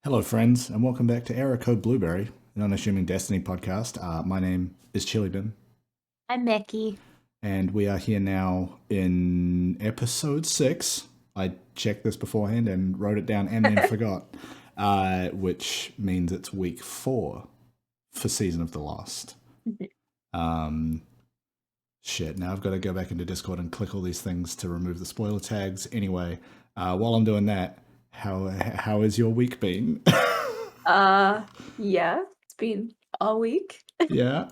Hello, friends, and welcome back to Error Code Blueberry, an unassuming Destiny podcast. My name is Chilibin, I'm Mickey. and we are here now in episode 6. I checked this beforehand and wrote it down and then forgot, which means it's week 4 for Season of the Lost. Um, Shit, now I've got to go back into Discord and click all these things to remove the spoiler tags. Anyway, while I'm doing that, how has your week been? Yeah, it's been a week. Yeah.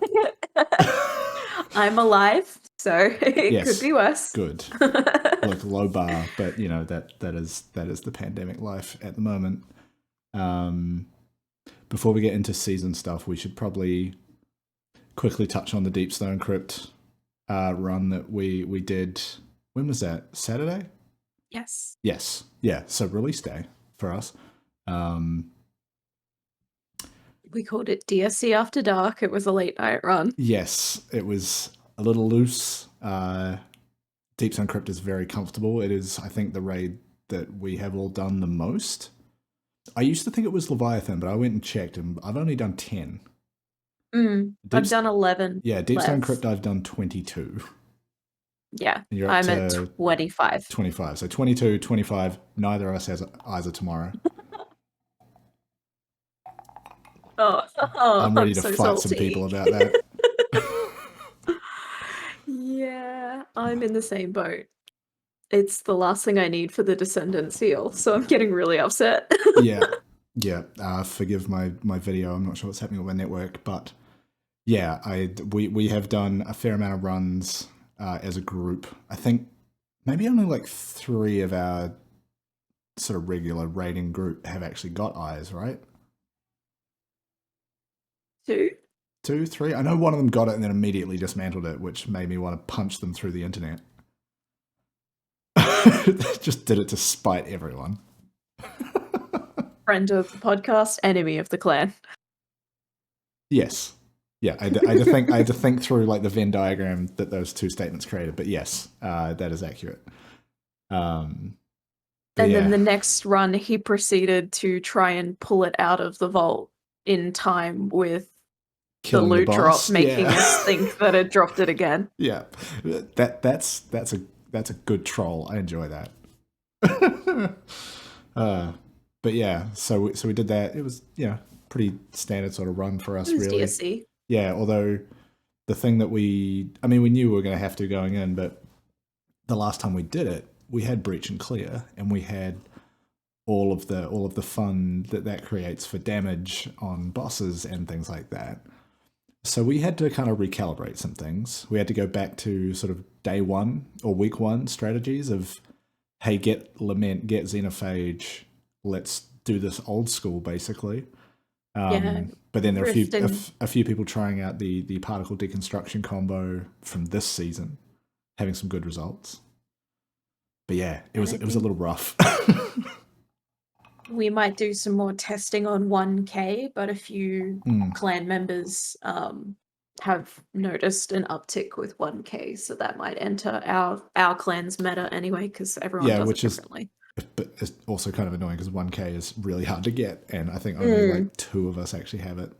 I'm alive, so it Yes. could be worse. Good. Look, low bar, but you know that is the pandemic life at the moment. Before we get into season stuff, we should probably quickly touch on the Deepstone Crypt run that we did. When was that? Saturday? Yes. Yes. Yeah. So release day for us. We called it DSC After Dark. It was a late night run. Yes, it was a little loose. Deepstone Crypt is very comfortable. It is, I think, the raid that we have all done the most. I used to think it was Leviathan, but I went and checked, and I've only done 10. I've done 11. Yeah, Deepstone Crypt, I've done 22. Yeah, I'm at 25. 25. So 22, 25, neither of us has Isa tomorrow. I'm ready to so fight salty. some people about that. Yeah, I'm in the same boat. It's the last thing I need for the Descendant seal, so I'm getting really upset. Yeah. Forgive my video. I'm not sure what's happening with my network, but yeah, we have done a fair amount of runs as a group. I think maybe only like 3 of our sort of regular raiding group have actually got eyes, right? 2? 2, 3? I know one of them got it and then immediately dismantled it, which made me want to punch them through the internet. Just did it to spite everyone. Friend of the podcast, enemy of the clan. Yes. Yeah, I had to think through like the Venn diagram that those 2 statements created, but yes, that is accurate. And then the next run, he proceeded to try and pull it out of the vault in time with Killing the loot drop, making us think that it dropped it again. Yeah, that's a good troll. I enjoy that. But yeah, so we did that. It was pretty standard sort of run for us, really. DSC. Yeah, although the thing that we knew we were going to have to going in, but the last time we did it, we had breach and clear, and we had all of the fun that creates for damage on bosses and things like that. So we had to kind of recalibrate some things. We had to go back to sort of day 1 or week 1 strategies of, hey, get Lament, get Xenophage, let's do this old school, basically. But then there are a few people trying out the particle deconstruction combo from this season, having some good results. But yeah, it was a little rough. We might do some more testing on 1K, but a few clan members have noticed an uptick with 1K, so that might enter our clan's meta anyway, because everyone does it differently. But it's also kind of annoying because 1K is really hard to get, and I think only like 2 of us actually have it.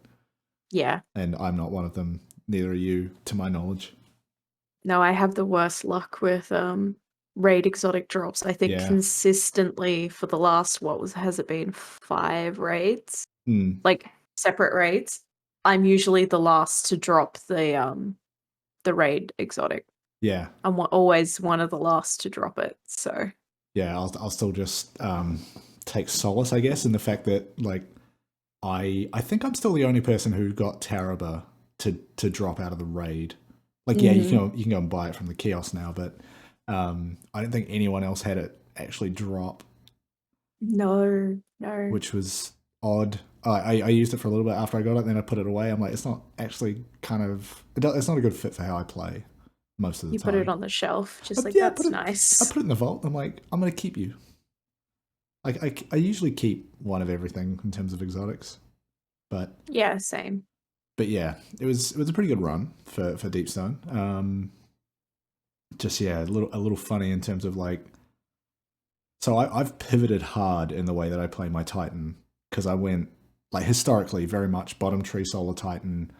Yeah. And I'm not one of them. Neither are you, to my knowledge. No, I have the worst luck with raid exotic drops. I think consistently for the last, has it been 5 raids? Like separate raids. I'm usually the last to drop the raid exotic. Yeah. I'm always one of the last to drop it, so. Yeah, I'll still just take solace, I guess, in the fact that like I think I'm still the only person who got Taraba to drop out of the raid. Like, yeah, you can go and buy it from the kiosk now, but I don't think anyone else had it actually drop. No. Which was odd. I used it for a little bit after I got it, then I put it away. I'm like, it's not actually it's not a good fit for how I play most of the time. You put it on the shelf, just that's nice. I put it in the vault. I'm like, I'm going to keep you. Like, I usually keep one of everything in terms of exotics. But yeah, same. But yeah, it was a pretty good run for Deepstone. Just a little funny in terms of like, so I've pivoted hard in the way that I play my Titan because I went like historically very much bottom tree Solar Titan,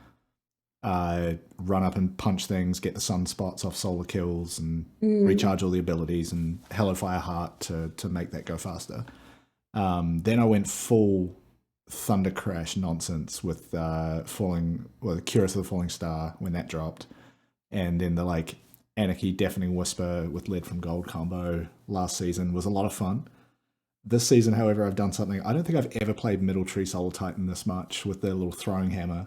run up and punch things, get the sunspots off solar kills, and recharge all the abilities, and Hellfire Heart to make that go faster. Then I went full Thunder Crash nonsense with Curious of the Falling Star when that dropped, and then the like Anarchy Deafening Whisper with Lead from Gold combo last season was a lot of fun. This season, however, I've done something. I don't think I've ever played Middle Tree Solar Titan this much with their little throwing hammer.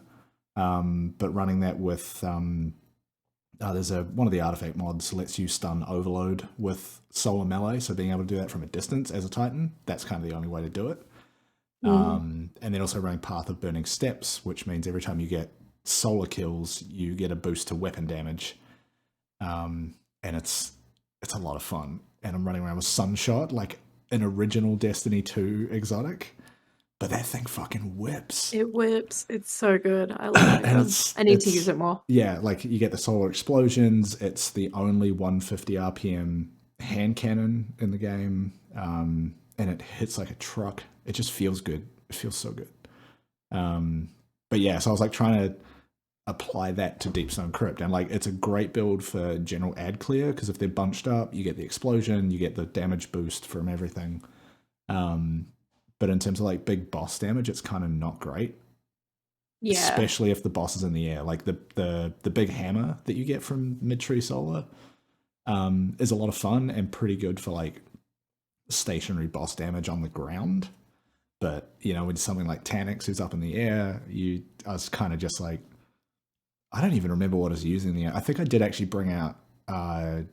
But running that with there's one of the artifact mods lets you stun Overload with Solar Melee, so being able to do that from a distance as a Titan, that's kind of the only way to do it. And then also running Path of Burning Steps, which means every time you get solar kills, you get a boost to weapon damage. And it's a lot of fun. And I'm running around with Sunshot, like an original Destiny 2 exotic. But that thing fucking whips. It whips. It's so good. I love it. I need to use it more. Yeah, like you get the solar explosions. It's the only 150 RPM hand cannon in the game. And it hits like a truck. It just feels good. It feels so good. But yeah, so I was like trying to apply that to Deepstone Crypt. And like it's a great build for general ad clear, because if they're bunched up, you get the explosion, you get the damage boost from everything. But in terms of like big boss damage, it's kind of not great. Yeah. Especially if the boss is in the air. Like the big hammer that you get from Mid-Tree Solar is a lot of fun and pretty good for like stationary boss damage on the ground. But, you know, when something like Taniks who's up in the air, I was kind of just like, I don't even remember what I was using in the air. I think I did actually bring out a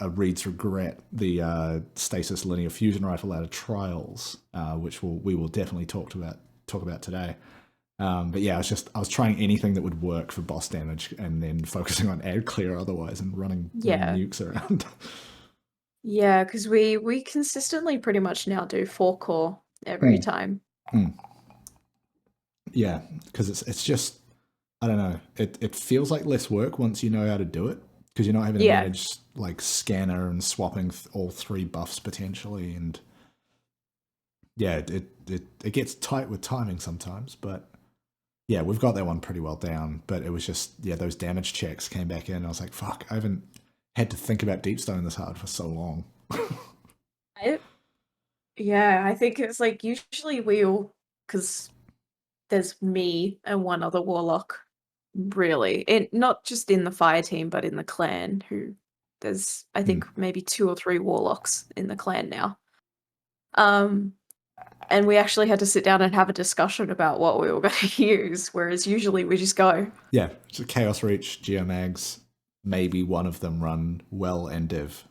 Reed's Regret, the Stasis Linear Fusion Rifle out of Trials, which we will definitely talk about today. But yeah, I was trying anything that would work for boss damage, and then focusing on ad clear otherwise, and running nukes around. Yeah, because we consistently pretty much now do 4 core every time. Yeah, because it's just, I don't know, it feels like less work once you know how to do it. Because you're not having to manage like scanner and swapping all 3 buffs potentially, and yeah, it gets tight with timing sometimes. But yeah, we've got that one pretty well down. But it was just those damage checks came back in. I was like, fuck, I haven't had to think about Deepstone this hard for so long. I think it's like usually because there's me and one other warlock. Really, and not just in the fire team, but in the clan. Who there's, I think, maybe 2 or 3 warlocks in the clan now. And we actually had to sit down and have a discussion about what we were going to use. Whereas usually we just go. Yeah, so Chaos Reach, Geomags, maybe one of them run Well and Div.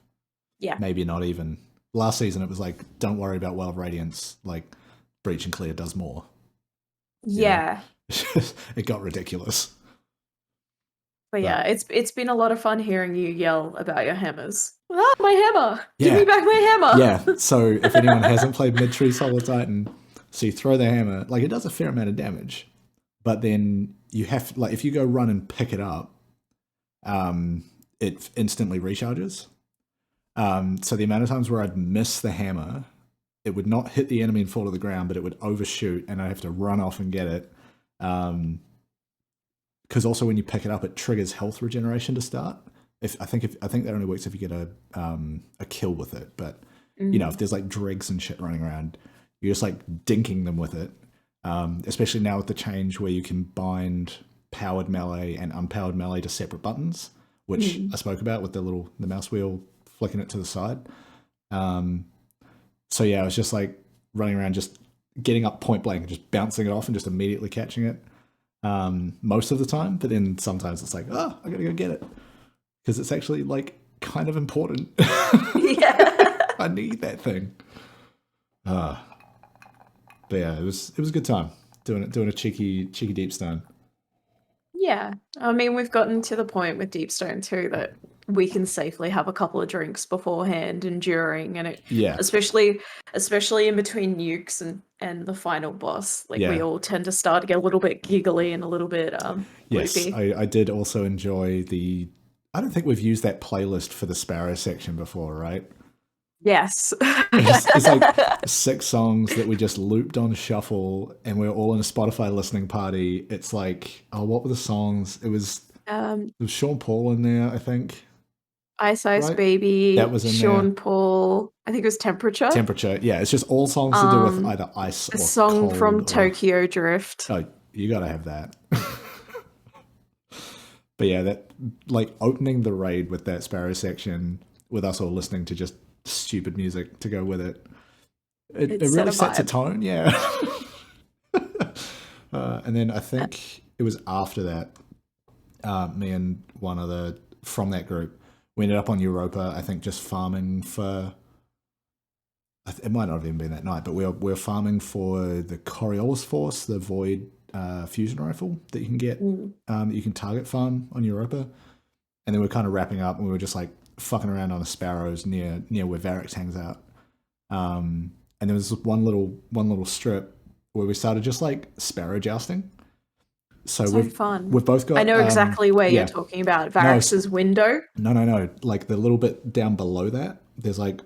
Yeah, maybe not even. Last season it was like, don't worry about Well of Radiance. Like Breach and Clear does more. Yeah, it got ridiculous. But yeah, it's been a lot of fun hearing you yell about your hammers. Ah, my hammer! Give me back my hammer! Yeah, so if anyone hasn't played Mid-Tree Solar Titan, so you throw the hammer, like it does a fair amount of damage, but then you have, like if you go run and pick it up, it instantly recharges. So the amount of times where I'd miss the hammer, it would not hit the enemy and fall to the ground, but it would overshoot and I'd have to run off and get it. Because also when you pick it up, it triggers health regeneration to start. I think that only works if you get a kill with it. But you know, if there's like dregs and shit running around, you're just like dinking them with it. Especially now with the change where you can bind powered melee and unpowered melee to separate buttons, which I spoke about with the mouse wheel flicking it to the side. So yeah, I was just like running around, just getting up point blank and just bouncing it off and just immediately catching it. Most of the time, but then sometimes it's like, oh, I gotta go get it because it's actually like kind of important. Yeah, I need that thing. But yeah, it was a good time doing a cheeky Deepstone. Yeah, I mean, we've gotten to the point with Deepstone too that we can safely have a couple of drinks beforehand and during, and especially in between nukes and the final boss, like we all tend to start to get a little bit giggly and a little bit yes loopy. I did also enjoy I don't think we've used that playlist for the Sparrow section before, right? Yes. It's like 6 songs that we just looped on shuffle, and we're all in a Spotify listening party. It's like, oh, what were the songs? It was Sean Paul in there, I think. Ice Ice Right? That Baby, was in there. Sean Paul. I think it was Temperature. Temperature. Yeah, it's just all songs to do with either ice or a song cold from or... Tokyo Drift. Oh, you gotta have that. But yeah, that like opening the raid with that Sparrow section, with us all listening to just stupid music to go with it. It really sets a tone, yeah. And then I think it was after that, me and one other from that group, we ended up on Europa, I think just farming for... It might not have even been that night, but we were farming for the Coriolis Force, the Void fusion rifle that you can get, you can target farm on Europa. And then we're kind of wrapping up, and we were just like fucking around on the Sparrows near where Variks hangs out. And there was one little strip where we started just like sparrow jousting. So fun. We've both got... I know exactly where you're talking about. Variks' window. No. Like the little bit down below that, there's like...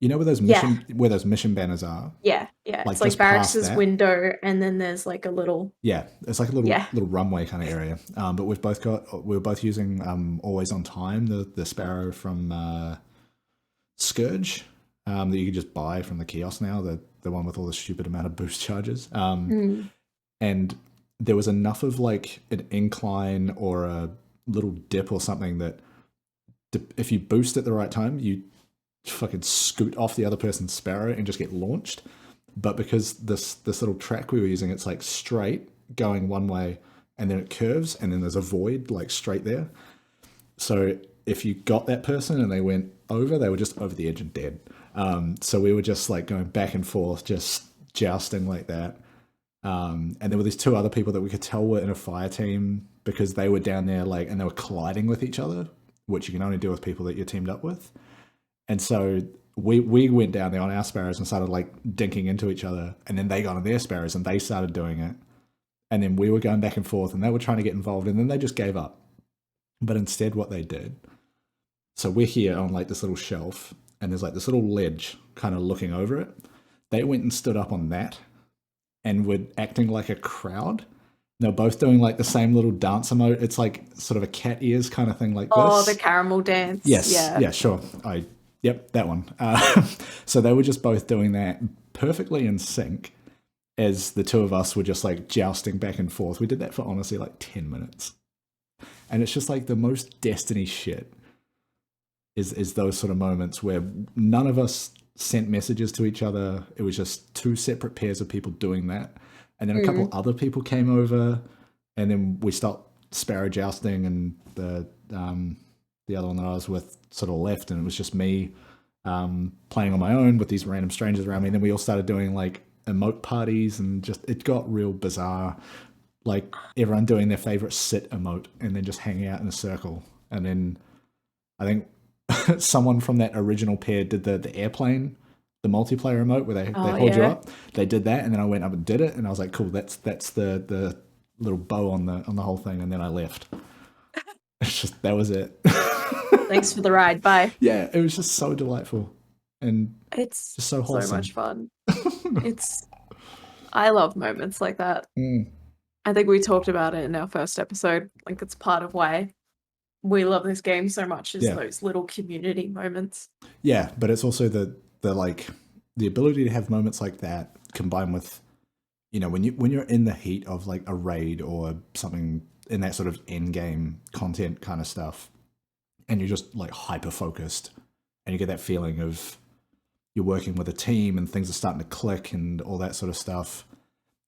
You know where those mission banners are? Yeah. Like it's like Variks' window, and then there's like a little... Yeah, it's like a little runway kind of area. But we were both using Always on Time, the Sparrow from Scourge, that you can just buy from the kiosk now, the one with all the stupid amount of boost charges. And there was enough of like an incline or a little dip or something that if you boost at the right time, you fucking scoot off the other person's Sparrow and just get launched. But because this little track we were using, it's like straight going one way, and then it curves, and then there's a void like straight there. So if you got that person and they went over, they were just over the edge and dead. So we were just like going back and forth, just jousting like that. And there were these 2 other people that we could tell were in a fire team, because they were down there like, and they were colliding with each other, which you can only do with people that you're teamed up with. And so we went down there on our Sparrows and started like dinking into each other, and then they got on their Sparrows and they started doing it. And then we were going back and forth, and they were trying to get involved, and then they just gave up. But instead what they did, so we're here on like this little shelf, and there's like this little ledge kind of looking over it. They went and stood up on that and were acting like a crowd. They're both doing like the same little dance emote. It's like sort of a cat ears kind of thing like this. Oh, the caramel dance. Yes. Yeah, sure. Yep, that one. So they were just both doing that perfectly in sync, as the 2 of us were just like jousting back and forth. We did that for honestly like 10 minutes. And it's just like the most Destiny shit is those sort of moments where none of us sent messages to each other. It was just 2 separate pairs of people doing that. And then a couple other people came over, and then we stopped Sparrow jousting, and the other one that I was with sort of left, and it was just me playing on my own with these random strangers around me. And then we all started doing like emote parties, and just it got real bizarre. Like everyone doing their favorite sit emote, and then just hanging out in a circle. And then I think someone from that original pair did the airplane, the multiplayer emote where they hold you up. They did that, and then I went up and did it, and I was like, cool, that's the little bow on the whole thing, and then I left. It's just, that was it. Thanks for the ride. Bye. Yeah, it was just so delightful, and it's just so wholesome. So much fun. I love moments like that. I think we talked about it in our first episode. Like, it's part of why we love this game so much, is those little community moments. Yeah, but it's also the like the ability to have moments like that combined with, you know, when you're in the heat of like a raid or something in that sort of end game content kind of stuff, and you're just like hyper focused, and you get that feeling of you're working with a team and things are starting to click and all that sort of stuff.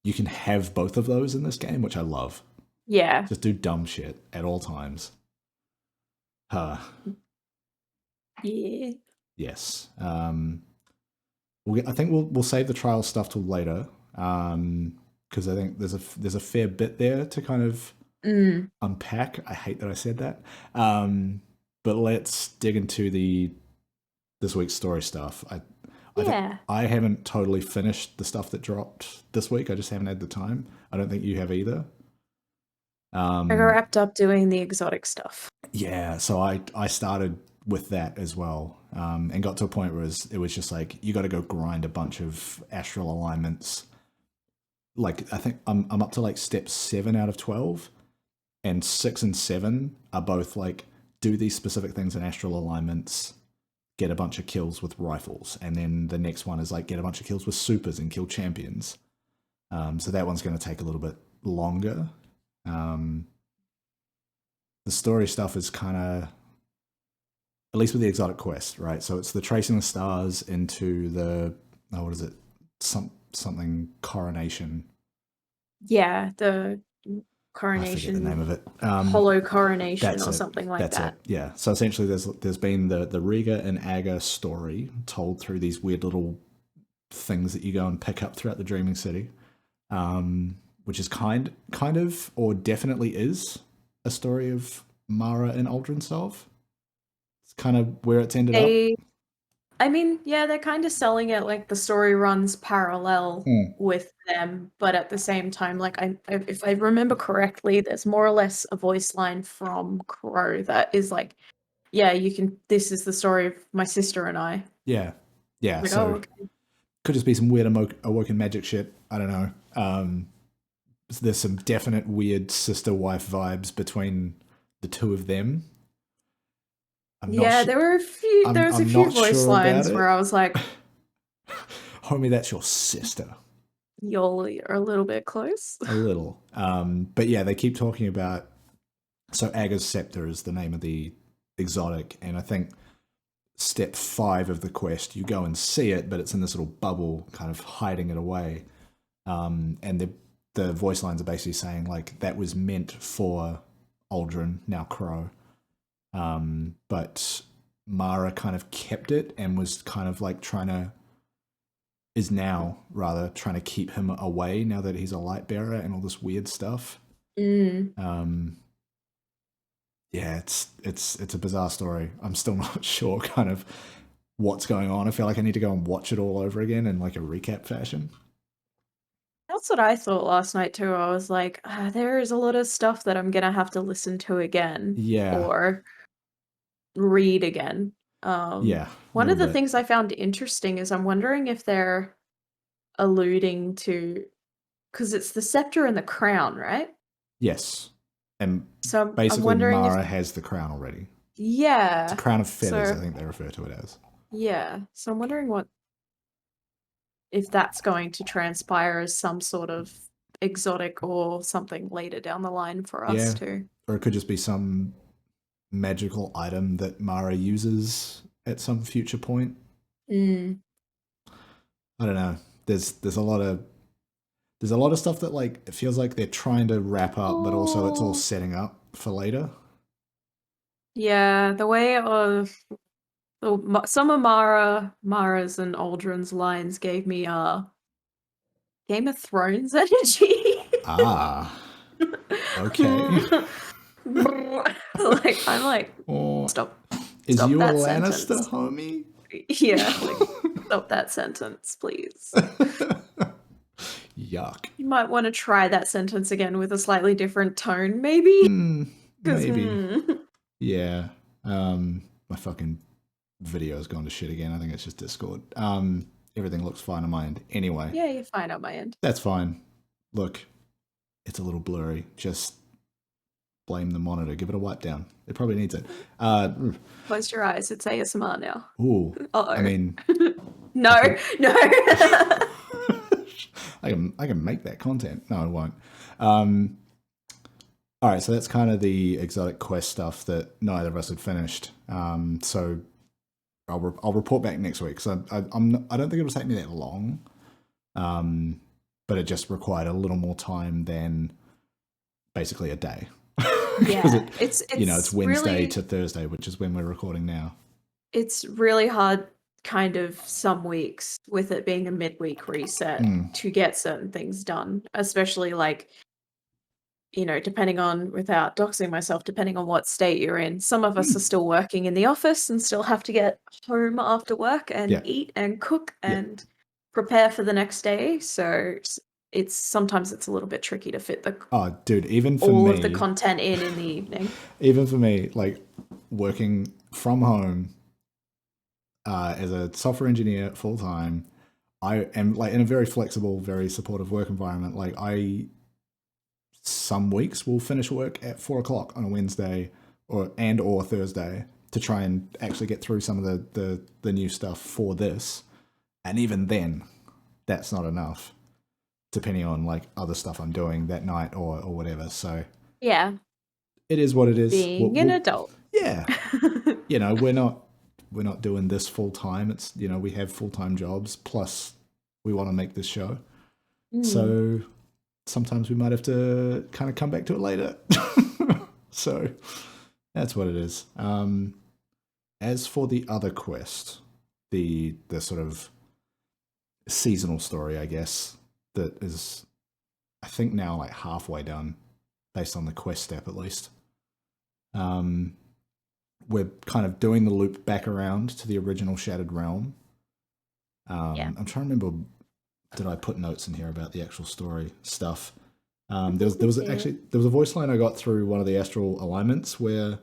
You can have both of those in this game, which I love. Yeah. Just do dumb shit at all times. Yeah. Yes. I think we'll save the trial stuff till later, because I think there's a fair bit there to kind of unpack. I hate that I said that. But let's dig into this week's story stuff. I haven't totally finished the stuff that dropped this week. I just haven't had the time. I don't think you have either. I got wrapped up doing the exotic stuff. Yeah, so I started with that as well, and got to a point where it was just like you got to go grind a bunch of astral alignments. Like I think I'm up to like step 7 out of 12, and 6 and 7 are both like do these specific things in astral alignments, get a bunch of kills with rifles, and then the next one is like get a bunch of kills with supers and kill champions. So that one's going to take a little bit longer. The story stuff is kind of, at least with the exotic quest, right? So it's the tracing the stars into the what is it? Something coronation. Yeah, the coronation. I forget the name of it. Hollow coronation or something like that's that. It. Yeah. So essentially, there's been the Riga and Aga story told through these weird little things that you go and pick up throughout the Dreaming City, which is kind of or definitely is a story of Mara and Uldren It's kind of where it's ended up. I mean, yeah, they're kind of selling it like the story runs parallel with them, but at the same time, like if I remember correctly, there's more or less a voice line from Crow that is like, yeah, you can. This is the story of my sister and I. Yeah, yeah. Like, so could just be some weird awoken magic shit. I don't know. There's some definite weird sister wife vibes between the two of them. There were a few. There was a few voice lines where I was like, "Homie, that's your sister." Y'all are a little bit close. A little, but yeah, they keep talking about. So Aga's Scepter is the name of the exotic, and I think step 5 of the quest, you go and see it, but it's in this little bubble, kind of hiding it away. And the voice lines are basically saying like that was meant for Uldren, now Crow. But Mara kind of kept it and was kind of like is now rather trying to keep him away now that he's a light bearer and all this weird stuff. Yeah, it's a bizarre story. I'm still not sure kind of what's going on. I feel like I need to go and watch it all over again in like a recap fashion. That's what I thought last night too. I was like, there is a lot of stuff that I'm gonna have to listen to again. Yeah. Or read again. Yeah. One of the things I found interesting is I'm wondering if they're alluding to, because it's the scepter and the crown, right? Yes. And so basically Mara has the crown already. Yeah. It's a crown of feathers, I think they refer to it as. Yeah. So I'm wondering if that's going to transpire as some sort of exotic or something later down the line for us too. Or it could just be some magical item that Mara uses at some future point. I don't know. There's a lot of stuff that like it feels like they're trying to wrap up, but also it's all setting up for later. Yeah, the way of some of Mara's and Uldren's lines gave me Game of Thrones energy. Okay. Like I'm like, stop. Is stop you that a sentence. Lannister, homie? Yeah, like, stop that sentence, please. Yuck. You might want to try that sentence again with a slightly different tone, maybe. Maybe. Yeah. My fucking video's gone to shit again. I think it's just Discord. Everything looks fine on my end. Anyway. Yeah, you're fine on my end. That's fine. Look, it's a little blurry. Just blame the monitor. Give it a wipe down. It probably needs it. Close your eyes. It's ASMR now. Ooh. I mean. No. I can make that content. No, I won't. All right, so that's kind of the exotic quest stuff that neither of us had finished. So I'll report back next week. So I don't think it'll take me that long, but it just required a little more time than basically a day. Yeah, it's Wednesday really, to Thursday, which is when we're recording now. It's really hard, kind of some weeks with it being a midweek reset to get certain things done, especially like, depending on, without doxing myself, depending on what state you're in. Some of us are still working in the office and still have to get home after work and eat and cook and prepare for the next day. So sometimes it's a little bit tricky to fit even for all me, of the content in the evening. Even for me, like working from home as a software engineer full time. I am like in a very flexible, very supportive work environment. Like some weeks will finish work at 4 o'clock on a Wednesday or Thursday to try and actually get through some of the new stuff for this. And even then, that's not enough, depending on like other stuff I'm doing that night or whatever. So yeah, it is what it is. Being an adult. Yeah. You know, we're not doing this full time. It's, you know, we have full-time jobs, plus we want to make this show. So sometimes we might have to kind of come back to it later. So that's what it is. As for the other quest, the sort of seasonal story, I guess, that is, I think now like halfway done, based on the quest step at least. We're kind of doing the loop back around to the original Shattered Realm. I'm trying to remember, did I put notes in here about the actual story stuff? There was a voice line I got through one of the astral alignments where,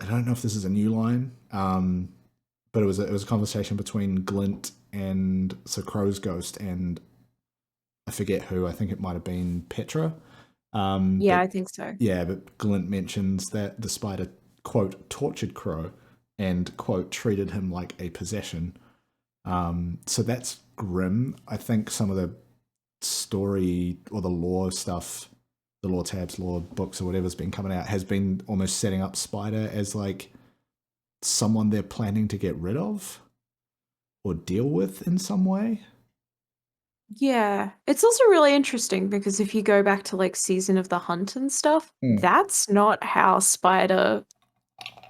I don't know if this is a new line, but it was a conversation between Glint and Sir Crow's ghost and I forget who. I think it might have been Petra. I think so. Yeah, but Glint mentions that the spider, quote, tortured Crow and, quote, treated him like a possession. So that's grim. I think some of the story or the lore stuff, the lore tabs, lore books or whatever's been coming out has been almost setting up Spider as like someone they're planning to get rid of or deal with in some way. Yeah, it's also really interesting because if you go back to like Season of the Hunt and stuff, that's not how Spider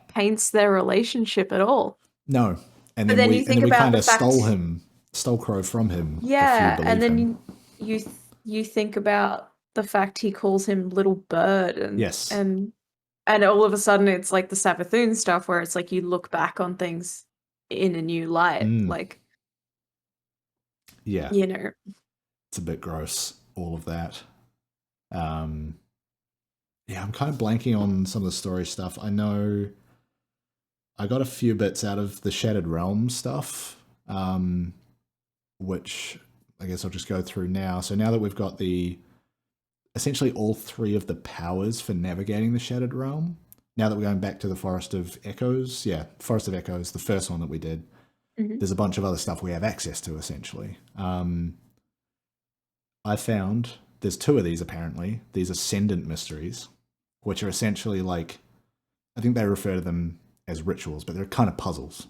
paints their relationship at all. No. And then we kind of stole Crow from him. Yeah, and then you think about the fact he calls him little bird and yes. and all of a sudden it's like the Savathûn stuff where it's like you look back on things in a new light. Like, yeah, you know, it's a bit gross, all of that. Yeah, I'm kind of blanking on some of the story stuff. I know I got a few bits out of the Shattered Realm stuff, which I guess I'll just go through now. So now that we've got essentially all three of the powers for navigating the Shattered Realm, now that we're going back to the Forest of Echoes, Forest of Echoes, the first one that we did, there's a bunch of other stuff we have access to, essentially. I found there's two of these, apparently, these Ascendant Mysteries, which are essentially like, I think they refer to them as rituals, but they're kind of puzzles.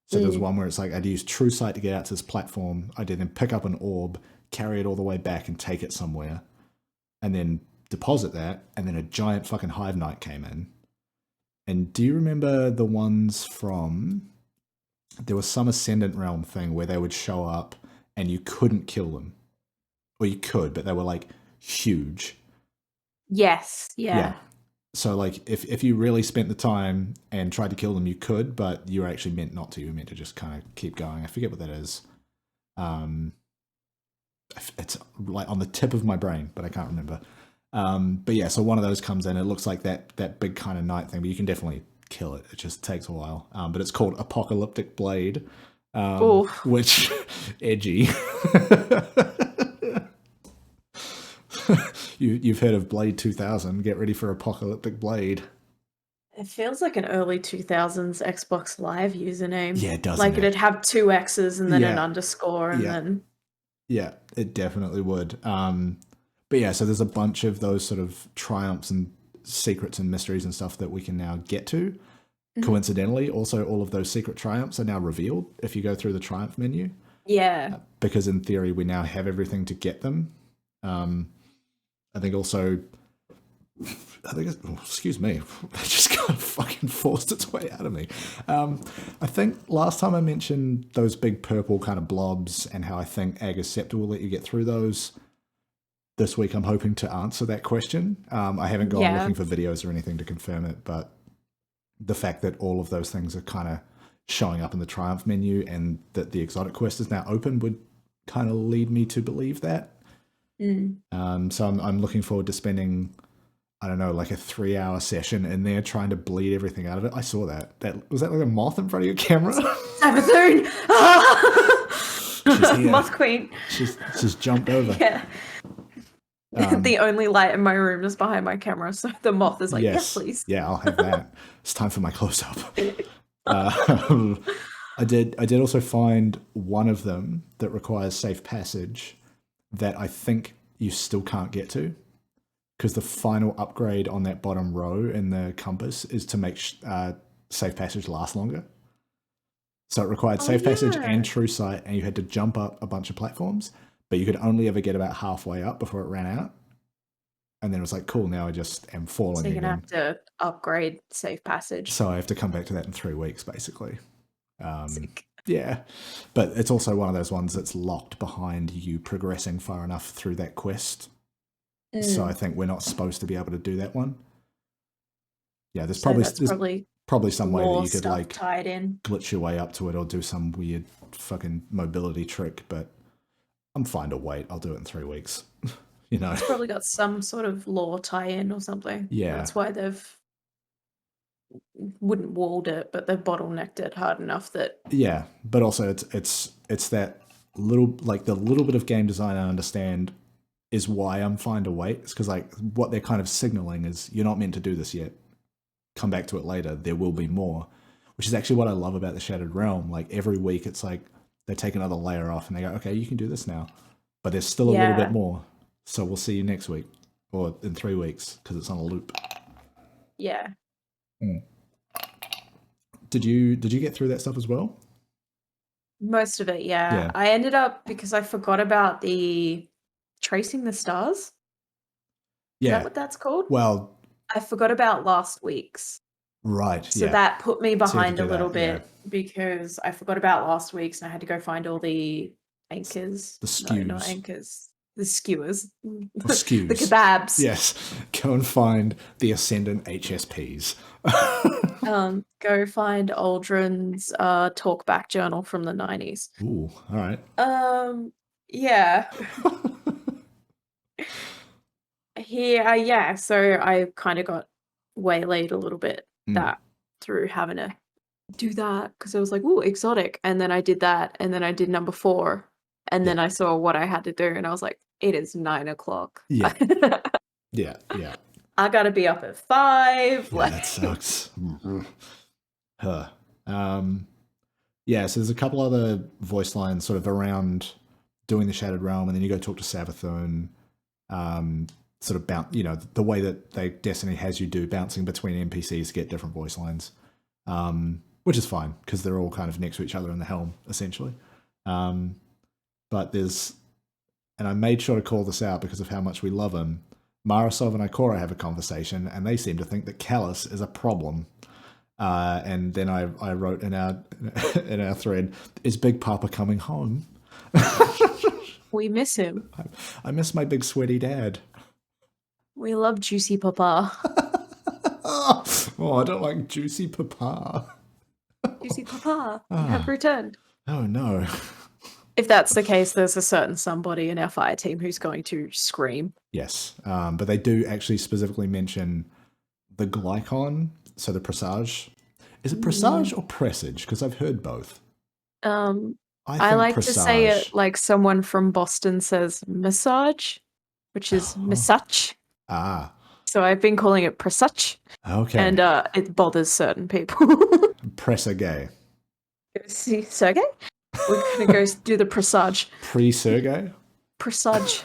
So there's one where it's like, I'd use True Sight to get out to this platform. I did then pick up an orb, carry it all the way back and take it somewhere, and then deposit that, and then a giant fucking Hive Knight came in. And do you remember the ones from, there was some Ascendant Realm thing where they would show up and you couldn't kill them. Well, you could, but they were like huge. Yes, yeah. So like if you really spent the time and tried to kill them, you could, but you were actually meant not to. You were meant to just kind of keep going. I forget what that is. It's like on the tip of my brain, but I can't remember. But yeah, so one of those comes in. It looks like that big kind of knight thing, but you can definitely kill it. It just takes a while. But it's called Apocalyptic Blade, which edgy. You've heard of Blade 2000. Get ready for Apocalyptic Blade. It feels like an early 2000s Xbox Live username. Yeah, it does. Like it'd have two X's and then an underscore and then... Yeah, it definitely would. But yeah, so there's a bunch of those sort of triumphs and secrets and mysteries and stuff that we can now get to. Coincidentally, also all of those secret triumphs are now revealed if you go through the triumph menu. Yeah. Because in theory, we now have everything to get them. I think also, excuse me, that just kind of fucking forced its way out of me. I think last time I mentioned those big purple kind of blobs and how I think Agaceptor will let you get through those. This week I'm hoping to answer that question. I haven't gone looking for videos or anything to confirm it, but the fact that all of those things are kind of showing up in the Triumph menu and that the exotic quest is now open would kind of lead me to believe that. So I'm looking forward to spending I don't know, like a 3-hour session in there trying to bleed everything out of it. I saw that. Was that like a moth in front of your camera? Savathun! She's here. Moth queen. She's jumped over. Yeah. The only light in my room is behind my camera, so the moth is like, yes please. Yeah, I'll have that. It's time for my close-up. I did also find one of them that requires safe passage that I think you still can't get to, because the final upgrade on that bottom row in the compass is to make safe passage last longer. So it required safe passage and true sight, and you had to jump up a bunch of platforms, but you could only ever get about halfway up before it ran out. And then it was like, cool, now I just am falling. So you're going to have to upgrade safe passage. So I have to come back to that in 3 weeks, basically. Yeah. But it's also one of those ones that's locked behind you progressing far enough through that quest. So I think we're not supposed to be able to do that one. Yeah, there's probably some way that you could like tied in, glitch your way up to it or do some weird fucking mobility trick, but I'm fine to wait. I'll do it in 3 weeks. You know, it's probably got some sort of lore tie-in or something. Yeah, that's why they've wouldn't walled it, but they've bottlenecked it hard enough that. Yeah, but also it's that little, like the little bit of game design I understand is why I'm fine to wait. It's because like what they're kind of signaling is you're not meant to do this yet. Come back to it later. There will be more, which is actually what I love about the Shattered Realm. Like every week, it's like they take another layer off and they go, okay, you can do this now, but there's still a little bit more. So we'll see you next week or in 3 weeks because it's on a loop. Yeah. Did you get through that stuff as well? Most of it, yeah. I ended up, because I forgot about the tracing the stars. Yeah. Is that what that's called? Well, I forgot about last week's. Right. So that put me behind a little bit because I forgot about last week's and I had to go find all the anchors. The skews. No, not anchors. The skewers. The skews. The kebabs. Yes. Go and find the Ascendant HSPs. Go find Aldrin's talkback journal from the 90s. Ooh, all right. Yeah. So I kind of got waylaid a little bit through having to do that because I was like, ooh, exotic. And then I did that, and then I did number 4, and then I saw what I had to do, and I was like, it is 9 o'clock. Yeah. Yeah. I gotta be up at 5. Yeah, that sucks. Yeah, so there's a couple other voice lines sort of around doing the Shattered Realm, and then you go talk to Savathun. Sort of bounce, the way that Destiny has you do, bouncing between NPCs to get different voice lines, which is fine because they're all kind of next to each other in the helm, essentially. But and I made sure to call this out because of how much we love him. Marasov and Ikora have a conversation, and they seem to think that Callus is a problem. And then I wrote in our thread, "Is Big Papa coming home?" We miss him. I miss my big sweaty dad. We love Juicy Papa. Oh, I don't like Juicy Papa. Juicy Papa, you have returned. Oh no. If that's the case, there's a certain somebody in our fire team who's going to scream. Yes, but they do actually specifically mention the Glycon, so the Presage. Is it Presage or Presage? Because I've heard both. I like Presage. To say it like someone from Boston says massage, which is massage. Ah. So I've been calling it Presage. Okay. And it bothers certain people. Presage. See, Sergey? We're going to go do the Presage. Pre-Sergey? Presage.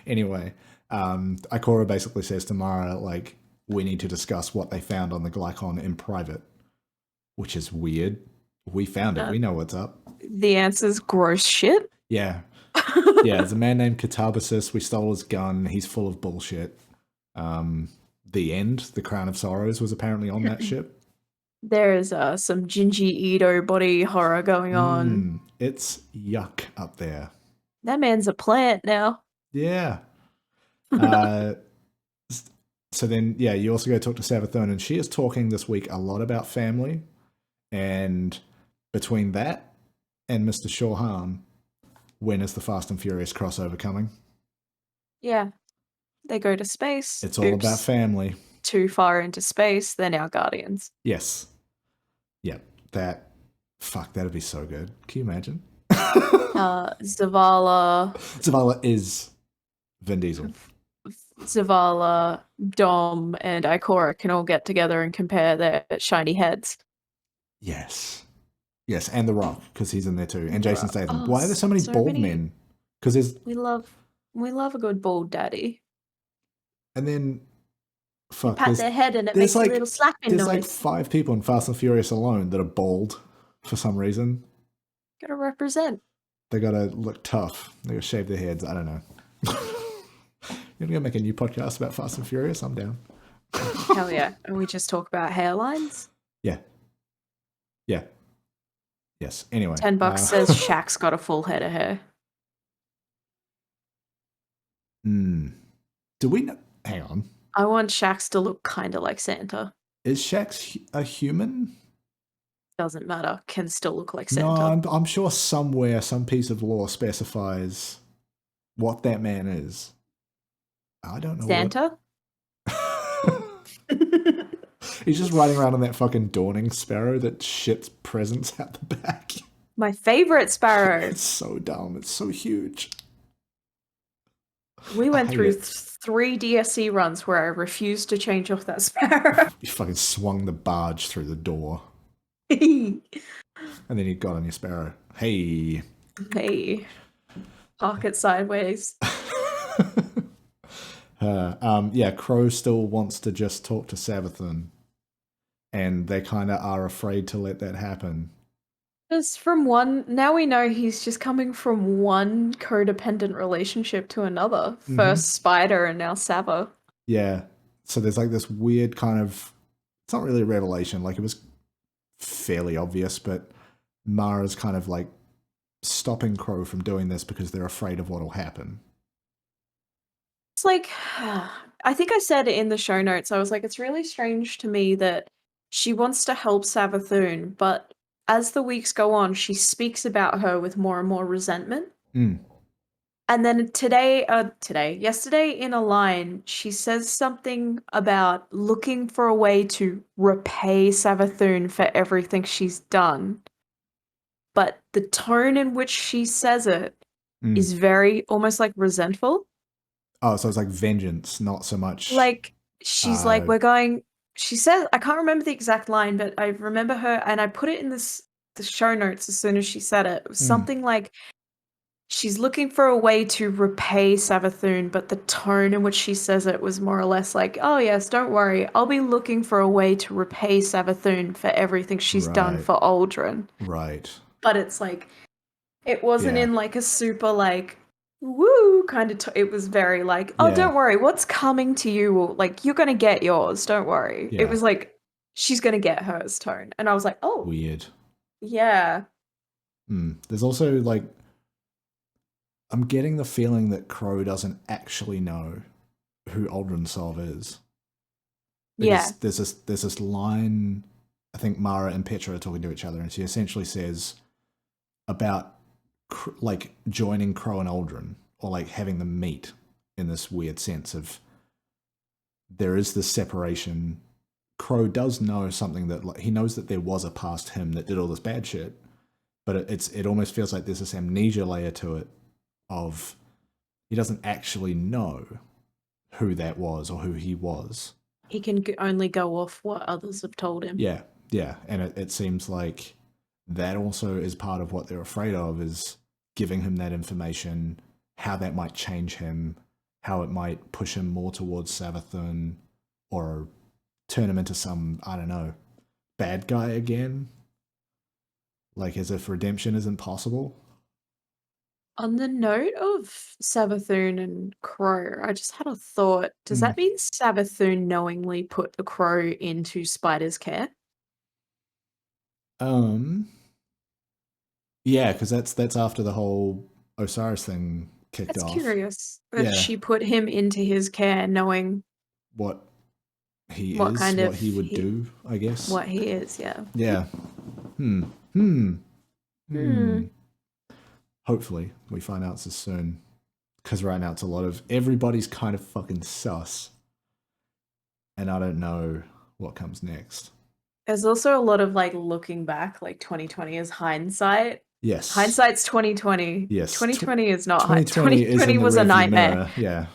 Anyway, Ikora basically says to Mara, like, we need to discuss what they found on the Glycon in private, which is weird. We found it. We know what's up. The answer's gross shit. Yeah. Yeah, there's a man named Katabasis. We stole his gun. He's full of bullshit. The End, the Crown of Sorrows, was apparently on that ship. There's some Jinji Ito body horror going on. It's yuck up there. That man's a plant now. Yeah. So then, yeah, you also go talk to Savathun, and she is talking this week a lot about family. And between that and Mr. Shorhan, when is the Fast and Furious crossover coming? Yeah. They go to space. It's all about family. Too far into space, they're now Guardians. Yes. Yep. That'd be so good. Can you imagine? Zavala is Vin Diesel. Zavala, Dom, and Ikora can all get together and compare their shiny heads. Yes. Yes, and The Rock, because he's in there too. And Jason Statham. Why are there so many bald men? Because we love a good bald daddy. And then pat their head and it makes a little slapping noise. There's like 5 people in Fast and Furious alone that are bald for some reason. Gotta represent. They gotta look tough. They gotta shave their heads. I don't know. You're gonna make a new podcast about Fast and Furious? I'm down. Hell yeah. And we just talk about hairlines? Yeah. Yeah. Yes. Anyway. $10 says Shaq's got a full head of hair. Do we know? Hang on. I want Shax to look kind of like Santa. Is Shax a human? Doesn't matter. Can still look like Santa. No, I'm sure somewhere some piece of law specifies what that man is. I don't know. Santa? He's just riding around on that fucking Dawning Sparrow that shits presents out the back. My favorite Sparrow. It's so dumb. It's so huge. We went through 3 DSC runs where I refused to change off that Sparrow. You fucking swung the barge through the door. And then you got on your Sparrow. Hey. Park it sideways. Crow still wants to just talk to Savathun. And they kind of are afraid to let that happen. Just now we know he's just coming from one codependent relationship to another. First Spider and now Sava. Yeah. So there's like this weird kind of, it's not really a revelation, like it was fairly obvious, but Mara's kind of like stopping Crow from doing this because they're afraid of what'll happen. It's like, I think I said in the show notes, I was like, it's really strange to me that she wants to help Savathun, but as the weeks go on, she speaks about her with more and more resentment. And then yesterday in a line, she says something about looking for a way to repay Savathun for everything she's done. But the tone in which she says it is very almost like resentful. Oh, so it's like vengeance, not so much. Like, she's like, she says, I can't remember the exact line, but I remember her, and I put it in the show notes as soon as she said it. It was something like, she's looking for a way to repay Savathun, but the tone in which she says it was more or less like, oh yes, don't worry, I'll be looking for a way to repay Savathun for everything she's done for Aldrin. Right. But it's like, it wasn't in like a super like, woo kind of it was very like, oh don't worry, what's coming to you, like you're gonna get yours, don't worry. It was like, she's gonna get hers tone, and I was like, oh weird. There's also like, I'm getting the feeling that Crow doesn't actually know who Aldrin Sov is. There's this line, I think Mara and Petra are talking to each other, and she essentially says about like joining Crow and Aldrin, or like having them meet, in this weird sense of there is this separation. Crow does know something, that like, he knows that there was a past him that did all this bad shit, but it almost feels like there's this amnesia layer to it of he doesn't actually know who that was or who he was. He can only go off what others have told him. Yeah, and it seems like that also is part of what they're afraid of, is giving him that information, how that might change him, how it might push him more towards Savathun, or turn him into some, I don't know, bad guy again. Like as if redemption isn't possible. On the note of Savathun and Crow, I just had a thought. Does that mean Savathun knowingly put the Crow into Spider's care? Yeah, because that's after the whole Osiris thing kicked off. That's curious that she put him into his care, knowing what he would do, I guess. What he is, yeah. Yeah. Hopefully we find out this soon. because right now it's a lot of everybody's kind of fucking sus, and I don't know what comes next. There's also a lot of like looking back, like 2020 is hindsight. Yes. Hindsight's 2020. Yes. 2020 is not 2020 2020 was a nightmare. Mirror. Yeah.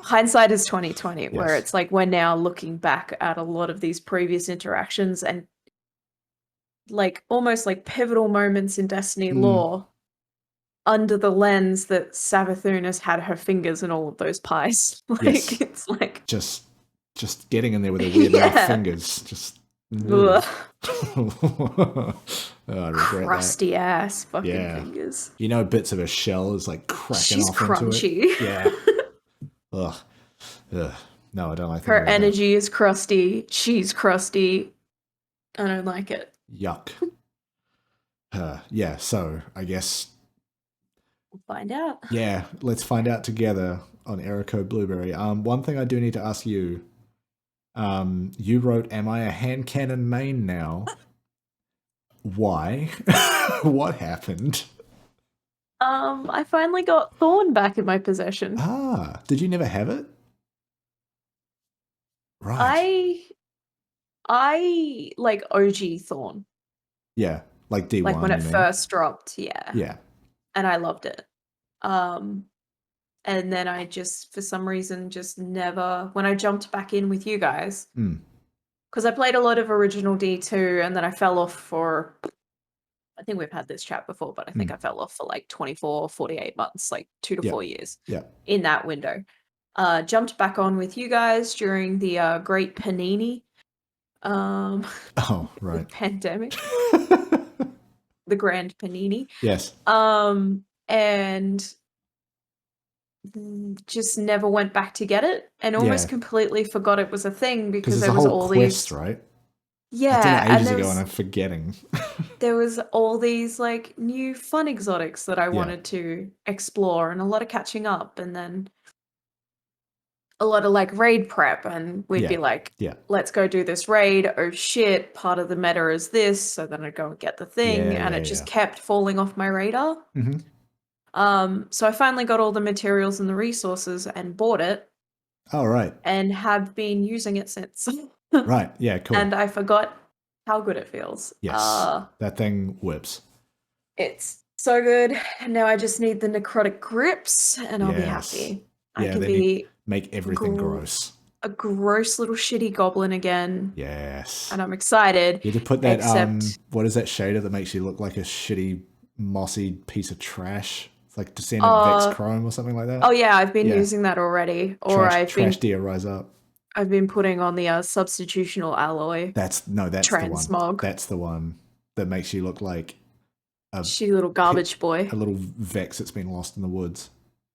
Hindsight is 2020, yes. where it's like we're now looking back at a lot of these previous interactions and like almost like pivotal moments in Destiny lore under the lens that Savathun has had her fingers in all of those pies. Like yes. it's like just getting in there with her weird little fingers. Just oh, I regret crusty that. ass fucking fingers. You know, bits of her shell is like cracking She's off crunchy. into it. Yeah. Ugh. No, I don't like her energy is crusty. She's crusty. I don't like it. Yuck. Yeah, so I guess we'll find out. Yeah, let's find out together on Error Code Blueberry. One thing I do need to ask you. You wrote, "Am I a hand cannon main now?" Why? What happened? I finally got Thorn back in my possession. Ah, did you never have it? Right. I like OG Thorn. Yeah, like D1. Like when it first dropped, yeah. Yeah. And I loved it. And then I just, for some reason, just never, when I jumped back in with you guys, because I played a lot of original D2 and then I fell off for, I think we've had this chat before, but I think I fell off for like 24, 48 months, like 2 to 4 years in that window. Jumped back on with you guys during the Great Panini oh, right. pandemic. The Grand Panini. Yes. And just never went back to get it and almost completely forgot it was a thing because there was all quest, these right? Yeah, I did it ages ago and I'm forgetting. There was all these like new fun exotics that I wanted to explore and a lot of catching up and then a lot of like raid prep and we'd be like, let's go do this raid. Oh shit, part of the meta is this. So then I'd go and get the thing and it just kept falling off my radar. So I finally got all the materials and the resources and bought it. Oh, right. And have been using it since. Right. Yeah, cool. And I forgot how good it feels. Yes. That thing whips. It's so good. And now I just need the necrotic grips and I'll be happy. I can make everything gross. A gross little shitty goblin again. Yes. And I'm excited. You had to put that what is that shader that makes you look like a shitty mossy piece of trash? It's like Descendant Vex Chrome or something like that. Oh yeah, I've been using that already. Or Trash Deer Rise Up. I've been putting on the substitutional alloy. That's Transmog. the one. That's the one that makes you look like a shitty little garbage boy. A little Vex that's been lost in the woods.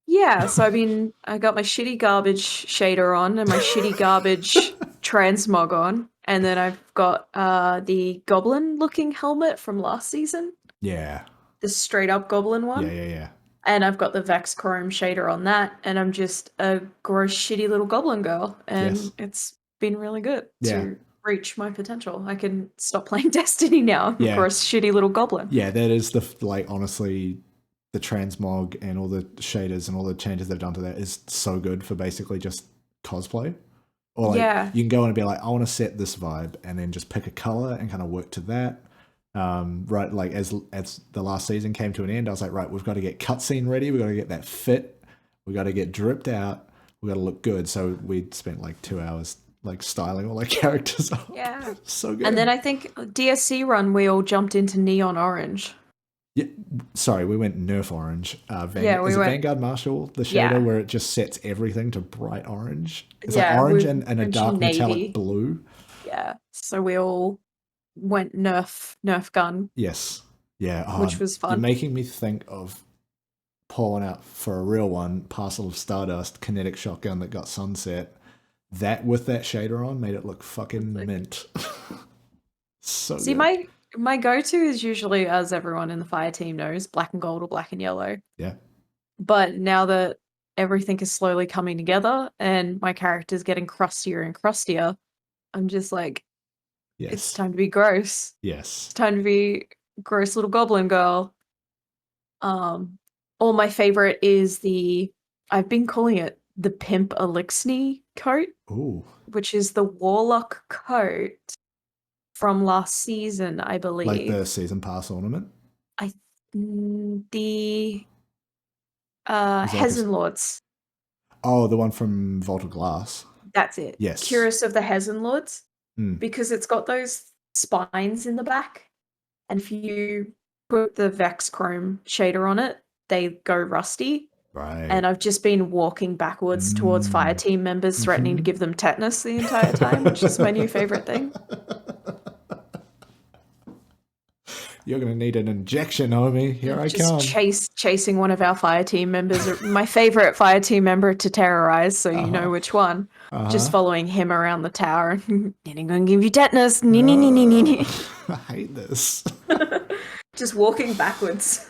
Yeah, so I got my shitty garbage shader on and my shitty garbage transmog on. And then I've got the goblin looking helmet from last season. Yeah. The straight up goblin one. Yeah. And I've got the Vex Chrome shader on that. And I'm just a gross shitty little goblin girl. And it's been really good to reach my potential. I can stop playing Destiny now for a shitty little goblin. Yeah, that is honestly, the transmog and all the shaders and all the changes they've done to that is so good for basically just cosplay. Or you can go in and be like, I want to set this vibe and then just pick a color and kind of work to that. Right, like as the last season came to an end, I was like, right, we've got to get cutscene ready. We've got to get that fit. We've got to get dripped out. We've got to look good. So we spent like 2 hours like styling all our characters up. Yeah. So good. And then I think DSC run, we all jumped into neon orange. Yeah, sorry, we went Nerf orange. Vanguard Marshal, the shader where it just sets everything to bright orange? It's like orange and a dark metallic blue. Yeah, so we all went Nerf gun. Yes, yeah, which was fun. You're making me think of pulling out for a real one, Parcel of Stardust kinetic shotgun that got sunset. That with that shader on made it look fucking mint. So see, good. My go-to is usually, as everyone in the fire team knows, black and gold or black and yellow. Yeah. But now that everything is slowly coming together and my character's getting crustier and crustier, I'm just like, it's time to be gross. Yes. It's time to be gross little goblin girl. or my favorite is I've been calling it the Pimp Elixir coat. Ooh. Which is the Warlock coat from last season, I believe. Like the season pass ornament? The Hezenlords. Oh, the one from Vault of Glass. That's it. Yes. Cuirass of the Hezenlords. Mm. Because it's got those spines in the back. And if you put the Vex Chrome shader on it, they go rusty. Right. And I've just been walking backwards towards fire team members, threatening to give them tetanus the entire time, which is my new favorite thing. You're going to need an injection, homie. Here I come. Chasing one of our fire team members, my favorite fire team member to terrorize, so you know which one. Just following him around the tower. I'm going to give you tetanus. I hate this. Just walking backwards.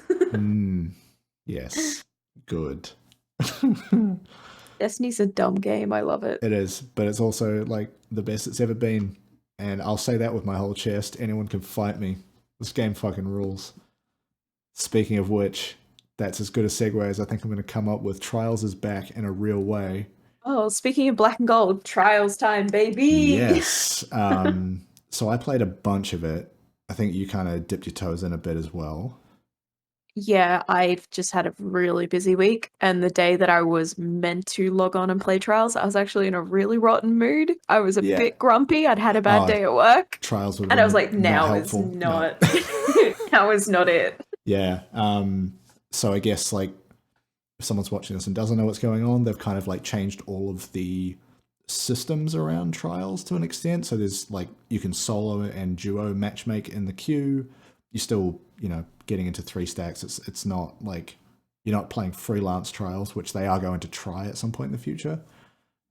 Yes. Good. Destiny's a dumb game. I love it. It is, but it's also like the best it's ever been. And I'll say that with my whole chest. Anyone can fight me. This game fucking rules. Speaking of which, that's as good a segue as I think I'm going to come up with. Trials is back in a real way. Oh, speaking of Black and Gold, Trials time, baby! Yes. So I played a bunch of it. I think you kind of dipped your toes in a bit as well. Yeah, I've just had a really busy week, and the day that I was meant to log on and play Trials, I was actually in a really rotten mood. I was a bit grumpy. I'd had a bad day at work. Trials would and I was like, now is not now is not it. Yeah. So I guess like if someone's watching this and doesn't know what's going on, they've kind of like changed all of the systems around Trials to an extent. So there's like you can solo and duo matchmake in the queue. You still, getting into 3 stacks. It's not like you're not playing freelance Trials, which they are going to try at some point in the future.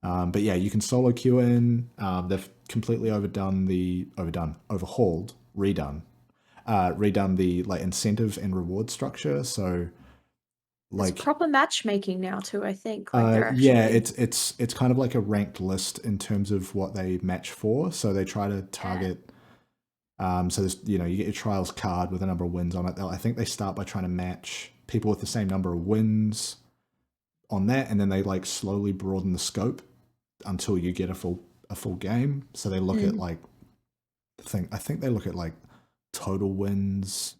But yeah, you can solo queue in. They've completely redone the like incentive and reward structure. So like it's proper matchmaking now too, I think. Yeah, it's kind of like a ranked list in terms of what they match for. So they try to target. So there's, you get your Trials card with a number of wins on it. I think they start by trying to match people with the same number of wins on that, and then they like slowly broaden the scope until you get a full game. So they look at like I think they look at like total wins.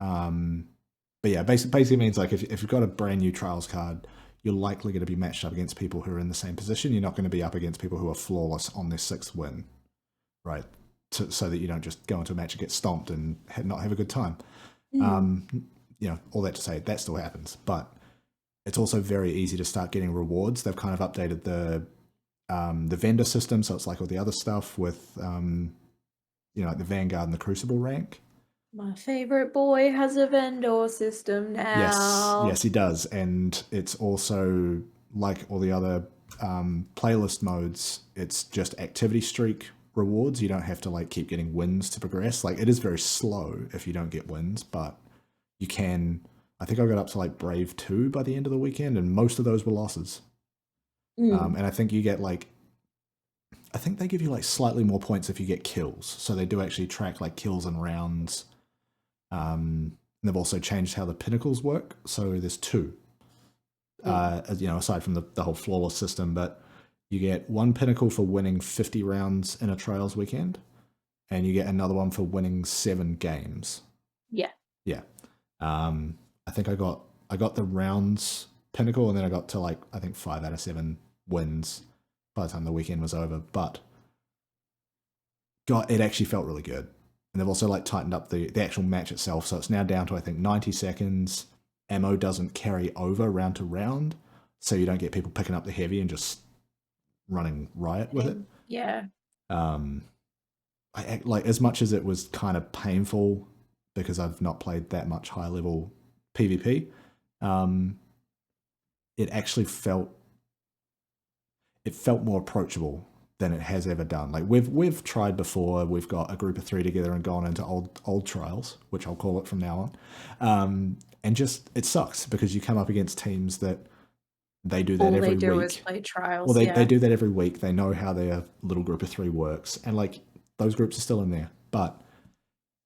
But yeah, basically means like if you've got a brand new Trials card, you're likely going to be matched up against people who are in the same position. You're not going to be up against people who are flawless on their 6th win, right? So that you don't just go into a match and get stomped and not have a good time. All that to say, that still happens. But it's also very easy to start getting rewards. They've kind of updated the vendor system, so it's like all the other stuff with, like the Vanguard and the Crucible rank. My favorite boy has a vendor system now. Yes, he does. And it's also, like all the other playlist modes, it's just activity streak rewards. You don't have to like keep getting wins to progress. Like it is very slow if you don't get wins, but you can. I think I got up to like Brave 2 by the end of the weekend, and most of those were losses. And I think you get like, I think they give you like slightly more points if you get kills. So they do actually track like kills and rounds. And they've also changed how the pinnacles work. So there's 2, aside from the whole flawless system, but you get 1 pinnacle for winning 50 rounds in a Trials weekend, and you get another one for winning 7 games. Yeah. Yeah. I think I got the rounds pinnacle, and then I got to like I think 5 out of 7 wins by the time the weekend was over. But God, it actually felt really good. And they've also like tightened up the actual match itself, so it's now down to I think 90 seconds. Ammo doesn't carry over round to round, so you don't get people picking up the heavy and just running riot with it. Yeah. I like, as much as it was kind of painful because I've not played that much high level PvP, it actually felt more approachable than it has ever done. Like we've tried before. We've got a group of 3 together and gone into old Trials, which I'll call it from now on. And just it sucks because you come up against teams that they do that every week. All they do is play Trials. Well, they do that every week. They know how their little group of 3 works, and like those groups are still in there. But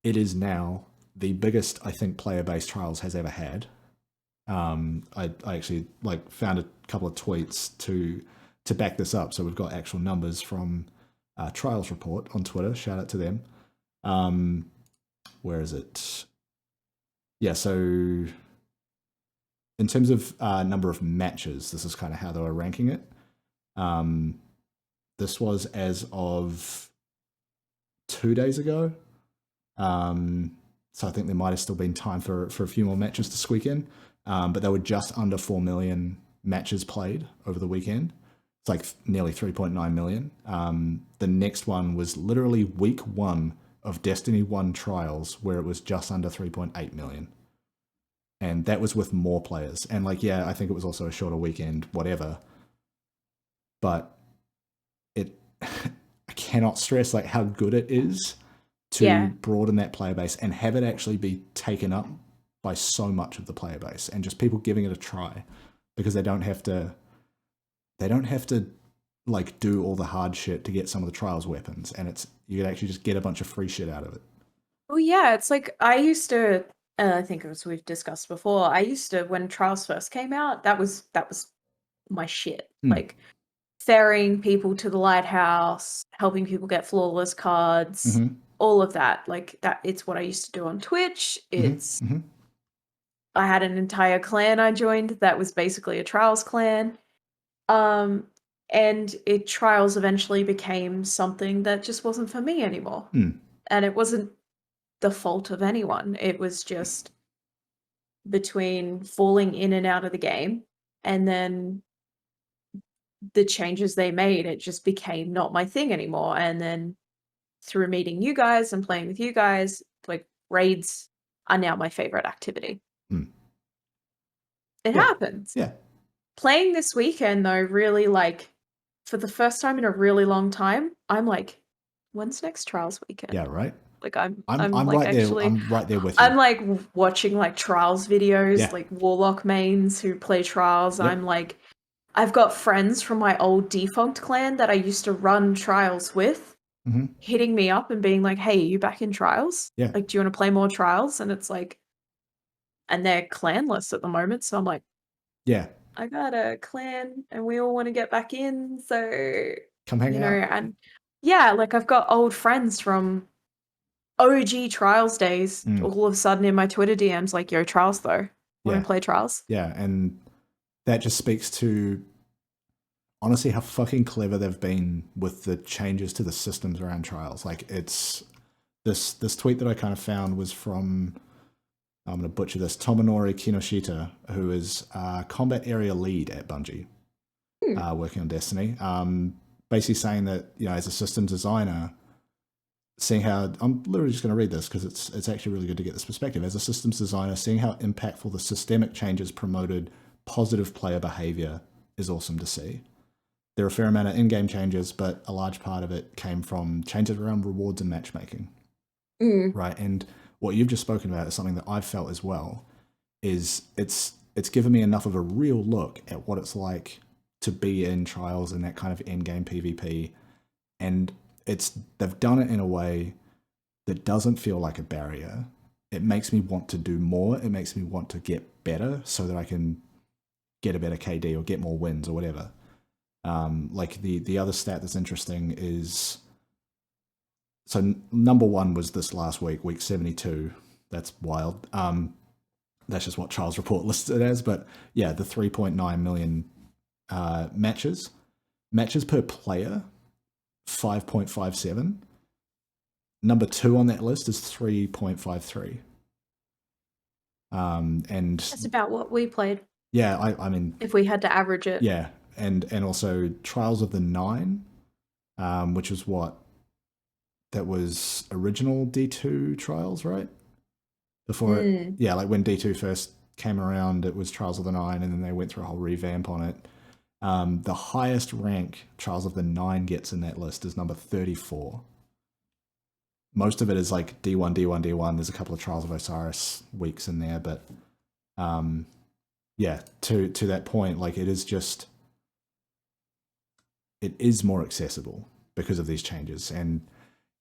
it is now the biggest, I think, player-based Trials has ever had. I actually like found a couple of tweets to back this up. So we've got actual numbers from Trials Report on Twitter. Shout out to them. Where is it? Yeah, so in terms of number of matches, this is kind of how they were ranking it. This was as of 2 days ago. So I think there might have still been time for a few more matches to squeak in. But they were just under 4 million matches played over the weekend. It's like nearly 3.9 million. The next one was literally week 1 of Destiny 1 Trials, where it was just under 3.8 million. And that was with more players. And like, yeah, I think it was also a shorter weekend, whatever. But it, I cannot stress like how good it is to broaden that player base and have it actually be taken up by so much of the player base and just people giving it a try, because they don't have to like do all the hard shit to get some of the Trials weapons, and you could actually just get a bunch of free shit out of it. Oh yeah, it's like I used to I think it was we've discussed before. I used to, when Trials first came out, that was my shit. Like ferrying people to the lighthouse, helping people get flawless cards, all of that. Like that, it's what I used to do on Twitch. It's I had an entire clan I joined that was basically a Trials clan. And Trials eventually became something that just wasn't for me anymore. And it wasn't the fault of anyone. It was just between falling in and out of the game and then the changes they made, it just became not my thing anymore. And then through meeting you guys and playing with you guys, like raids are now my favorite activity. It happens. Yeah. Playing this weekend though, really like for the first time in a really long time, I'm like, when's next Trials weekend? Yeah, right. Like I'm like right actually, there. I'm right there with you. I'm like watching like Trials videos, like Warlock mains who play Trials. Yep. I'm like, I've got friends from my old defunct clan that I used to run Trials with, hitting me up and being like, "Hey, you back in Trials? Yeah. Like, do you want to play more Trials?" And it's like, and they're clanless at the moment, so I'm like, yeah, I got a clan and we all want to get back in, so come hang out. And yeah, like I've got old friends from OG Trials days all of a sudden in my Twitter DMs like, "Yo, Trials though. Want to play Trials?" Yeah, and that just speaks to honestly how fucking clever they've been with the changes to the systems around Trials. Like it's this tweet that I kind of found was from, I'm going to butcher this, Tomonori Kinoshita, who is combat area lead at Bungie, working on Destiny. Basically saying that, you know, as a systems designer, seeing how, I'm literally just going to read this because it's actually really good to get this perspective. As a systems designer, seeing how impactful the systemic changes promoted positive player behavior is awesome to see. There are a fair amount of in-game changes, but a large part of it came from changes around rewards and matchmaking. Right, and what you've just spoken about is something that I've felt as well, is it's given me enough of a real look at what it's like to be in Trials and that kind of end-game PvP, and they've done it in a way that doesn't feel like a barrier. It makes me want to do more. It makes me want to get better so that I can get a better KD or get more wins or whatever. Like the other stat that's interesting is, so number 1 was this last week 72. That's wild. That's just what Trials Report listed it as. But yeah, the 3.9 million matches per player, 5.57. Number 2 on that list is 3.53. And that's about what we played. Yeah, I mean, if we had to average it. Yeah, and also Trials of the Nine, which was what? That was original D2 Trials, right? Before it, yeah, like when D2 first came around, it was Trials of the Nine, and then they went through a whole revamp on it. The highest rank Trials of the Nine gets in that list is number 34. Most of it is like D1, D1, D1. There's a couple of Trials of Osiris weeks in there, but yeah, to that point, like it is more accessible because of these changes. And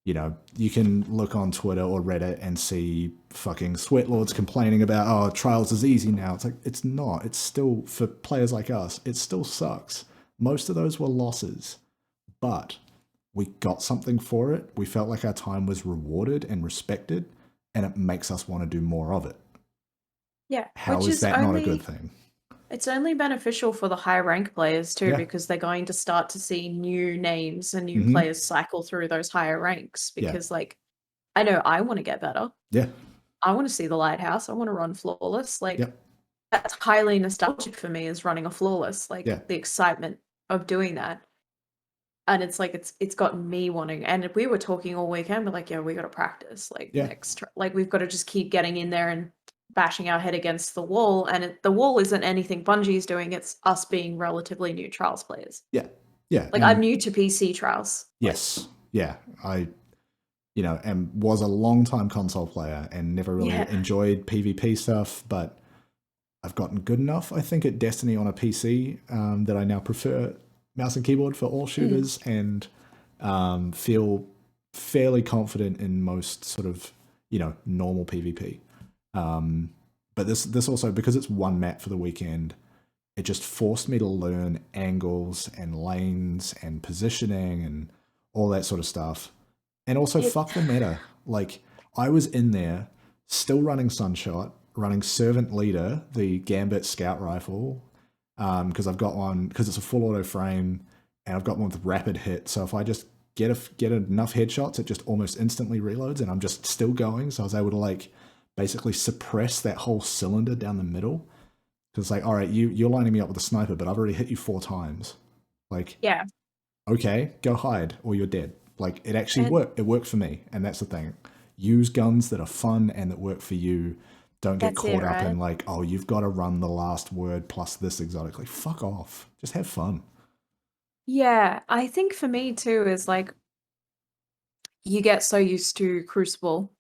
you can look on Twitter or Reddit and see fucking sweatlords complaining about, oh, Trials is easy now. It's like, it's not. It's still, for players like us, it still sucks. Most of those were losses, but we got something for it. We felt like our time was rewarded and respected, and it makes us want to do more of it. Yeah. How is that not a good thing? It's only beneficial for the high rank players too, because they're going to start to see new names and new players cycle through those higher ranks. Because like, I know I want to get better. Yeah. I want to see the lighthouse. I want to run flawless. Like that's highly nostalgic for me, is running a flawless. Like the excitement of doing that. And it's like it's gotten me wanting. And we were talking all weekend, but like, yeah, we got to practice. Like like we've got to just keep getting in there and bashing our head against the wall. And the wall isn't anything Bungie's doing. It's us being relatively new Trials players. Yeah, yeah. Like I'm new to PC Trials. Yes, yeah. I, was a long time console player and never really enjoyed PvP stuff, but I've gotten good enough, I think, at Destiny on a PC that I now prefer mouse and keyboard for all shooters, and feel fairly confident in most sort of normal PvP. But this also, because it's one map for the weekend, it just forced me to learn angles and lanes and positioning and all that sort of stuff. And also fuck the meta. Like, I was in there still running Sunshot, running Servant Leader, the Gambit scout rifle, because I've got one, because it's a full auto frame, and I've got one with rapid hit. So if I just get enough headshots, it just almost instantly reloads, and I'm just still going. So I was able to like basically suppress that whole cylinder down the middle. Because like, all right, you're lining me up with a sniper, but I've already hit you 4 times. Like, yeah, okay, go hide or you're dead. Like, it actually worked. It worked for me, and that's the thing. Use guns that are fun and that work for you. Don't get caught up in like, oh, you've got to run the last word plus this exotic. Like, fuck off. Just have fun. Yeah, I think for me too is like, you get so used to Crucible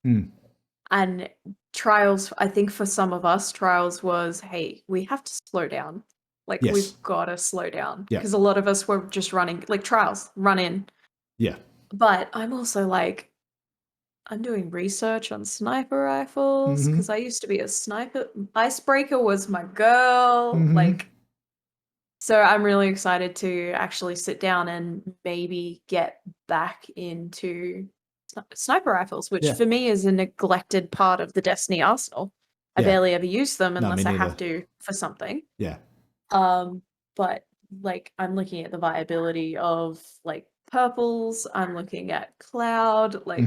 and Trials. I think for some of us, Trials was, hey, we have to slow down. Like, we've got to slow down, because a lot of us were just running like Trials, run in. Yeah. But I'm also like, I'm doing research on sniper rifles, because I used to be a sniper. Icebreaker was my girl. Like, so I'm really excited to actually sit down and maybe get back into sniper rifles, which for me is a neglected part of the Destiny arsenal. I barely ever use them unless I have to for something. Yeah. But like, I'm looking at the viability of like purples. I'm looking at cloud. Like,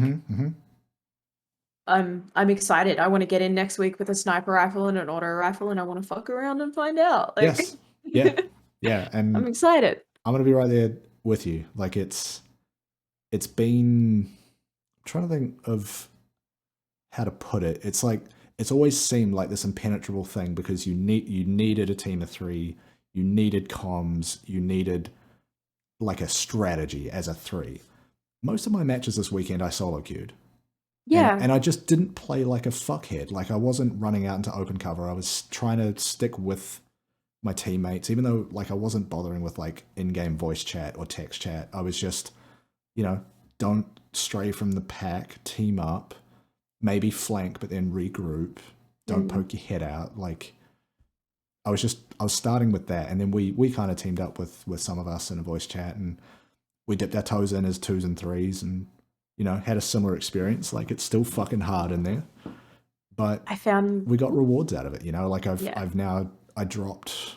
I'm excited. I want to get in next week with a sniper rifle and an auto rifle, and I want to fuck around and find out. Like, yes. Yeah. Yeah. And I'm excited. I'm gonna be right there with you. Like, it's been, I'm trying to think of how to put it. It's like, it's always seemed like this impenetrable thing, because you needed a team of 3, you needed comms, you needed like a strategy as a 3. Most of my matches this weekend I solo queued. Yeah. And I just didn't play like a fuckhead. Like, I wasn't running out into open cover. I was trying to stick with my teammates, even though like I wasn't bothering with like in-game voice chat or text chat. I was just, don't stray from the pack, team up, maybe flank, but then regroup. Don't poke your head out. Like, I was starting with that, and then we kind of teamed up with some of us in a voice chat, and we dipped our toes in as 2s and 3s, and had a similar experience. Like, it's still fucking hard in there, but we got rewards out of it. Like, I dropped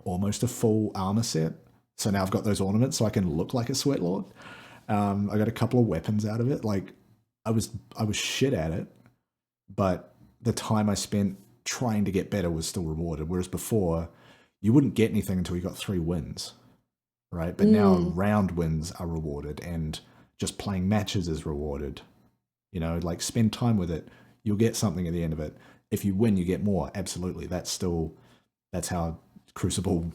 almost a full armor set, so now I've got those ornaments, so I can look like a sweatlord. I got a couple of weapons out of it. Like, I was shit at it, but the time I spent trying to get better was still rewarded. Whereas before, you wouldn't get anything until you got 3 wins, right? But now round wins are rewarded, and just playing matches is rewarded. Like, spend time with it. You'll get something at the end of it. If you win, you get more. Absolutely. That's how Crucible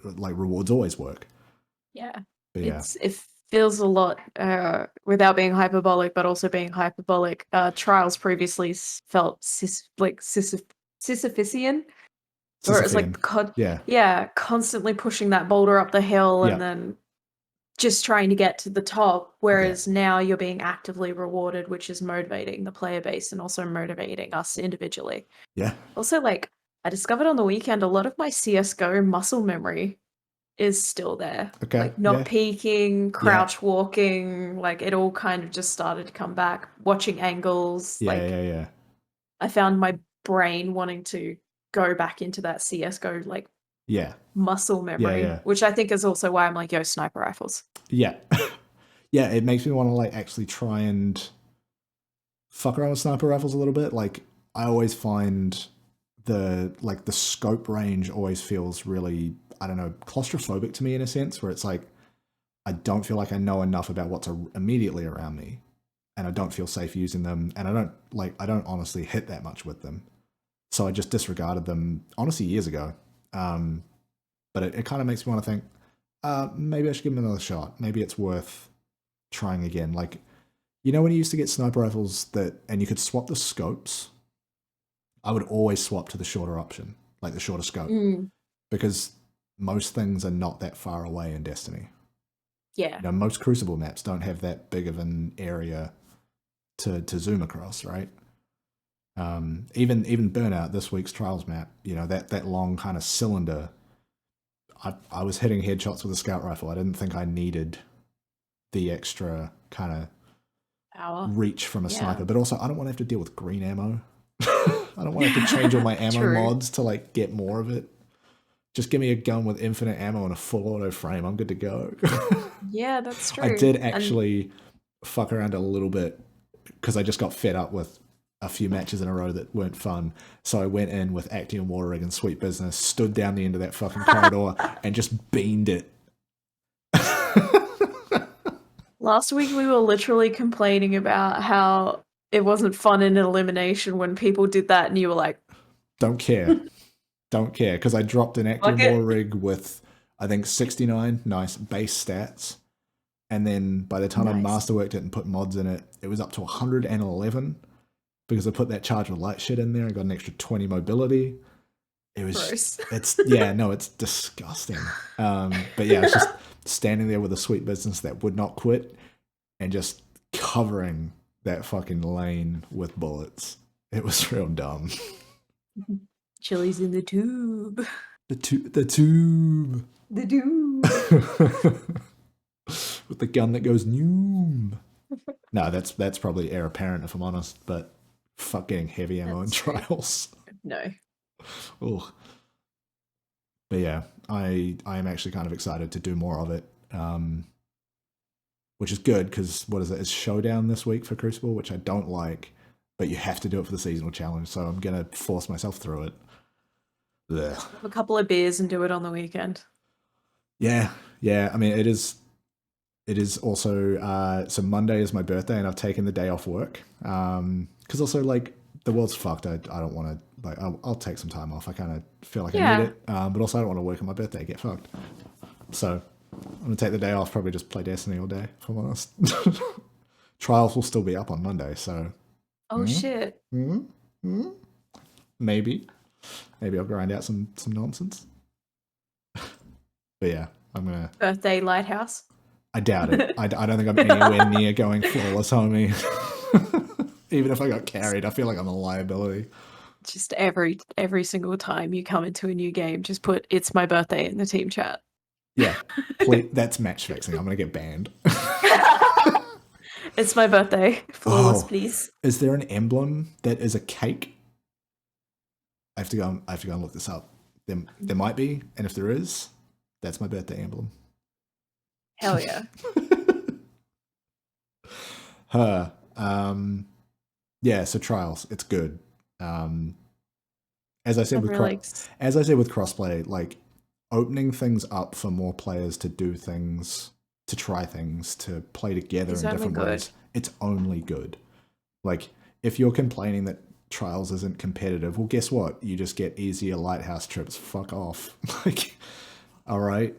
like rewards always work. Yeah. It feels a lot, without being hyperbolic, but also being hyperbolic. Trials previously felt Sisyphean. Or it's like constantly pushing that boulder up the hill and then just trying to get to the top, whereas now you're being actively rewarded, which is motivating the player base and also motivating us individually. Yeah. Also, like, I discovered on the weekend, a lot of my CSGO muscle memory is still there. Okay. Like, not peeking, crouch walking, like, it all kind of just started to come back. Watching angles. Yeah. I found my brain wanting to go back into that CSGO, like, muscle memory, which I think is also why I'm like, yo, sniper rifles. Yeah. Yeah, it makes me want to, like, actually try and fuck around with sniper rifles a little bit. Like, I always find the scope range always feels really, I don't know, claustrophobic to me in a sense, where it's like, I don't feel like I know enough about what's immediately around me, and I don't feel safe using them, and I don't honestly hit that much with them. So I just disregarded them, honestly, years ago. But it kind of makes me want to think, maybe I should give them another shot. Maybe it's worth trying again. Like, you know when you used to get sniper rifles and you could swap the scopes? I would always swap to the shorter option, like the shorter scope. Because most things are not that far away in Destiny. Yeah. You know, most Crucible maps don't have that big of an area to zoom across, right? Even Burnout, this week's Trials map, you know, that long kind of cylinder, I was hitting headshots with a scout rifle. I didn't think I needed the extra kind of power reach from a sniper, but also I don't want to have to deal with green ammo. I don't want to have to change all my ammo mods to, like, get more of it. Just give me a gun with infinite ammo and a full auto frame. I'm good to go. Yeah, that's true. I did actually fuck around a little bit because I just got fed up with a few matches in a row that weren't fun. So I went in with Actium Water Rig and Sweet Business, stood down the end of that fucking corridor and just beamed it. Last week we were literally complaining about how it wasn't fun in elimination when people did that, and you were like, don't care. Don't care, because I dropped an Actium Water Rig with, I think, 69 nice base stats. And then by the time I masterworked it and put mods in it, it was up to 111 because I put that charge of light shit in there and got an extra 20 mobility. It was gross. It's disgusting. But yeah, it's just standing there with a Sweet Business that would not quit and just covering that fucking lane with bullets. It was real dumb. Chili's in the tube. The tube. The tube. With the gun that goes noom. No, that's probably heir apparent if I'm honest, but fuck getting heavy ammo in Trials. No. Oh. But yeah, I am actually kind of excited to do more of it. Which is good because what is it? It's Showdown this week for Crucible, which I don't like, but you have to do it for the seasonal challenge, so I'm gonna force myself through it. Ugh. Have a couple of beers and do it on the weekend. Yeah. I mean, it is also so Monday is my birthday, and I've taken the day off work because also, like, the world's fucked. I don't want to, like, I'll take some time off. I kind of feel like I need it, but also I don't want to work on my birthday, get fucked. So I'm gonna take the day off, probably just play Destiny all day, if I'm honest. Trials will still be up on Monday, so shit. Maybe I'll grind out some nonsense. But yeah, I'm gonna birthday lighthouse. I doubt it. I don't think I'm anywhere near going flawless, homie. Even if I got carried, I feel like I'm a liability. Just every single time you come into a new game, just put "It's my birthday" in the team chat. Yeah, please, that's match fixing. I'm gonna get banned. It's my birthday. Flawless, please. Is there an emblem that is a cake? I have to go and look this up. There might be, and if there is, that's my birthday emblem. Hell yeah. Yeah, so Trials, it's good. As I said with crossplay, like, opening things up for more players to do things, to try things, to play together in different ways, it's only good. Like, if you're complaining that Trials isn't competitive, well, guess what? You just get easier lighthouse trips. Fuck off. Like, all right.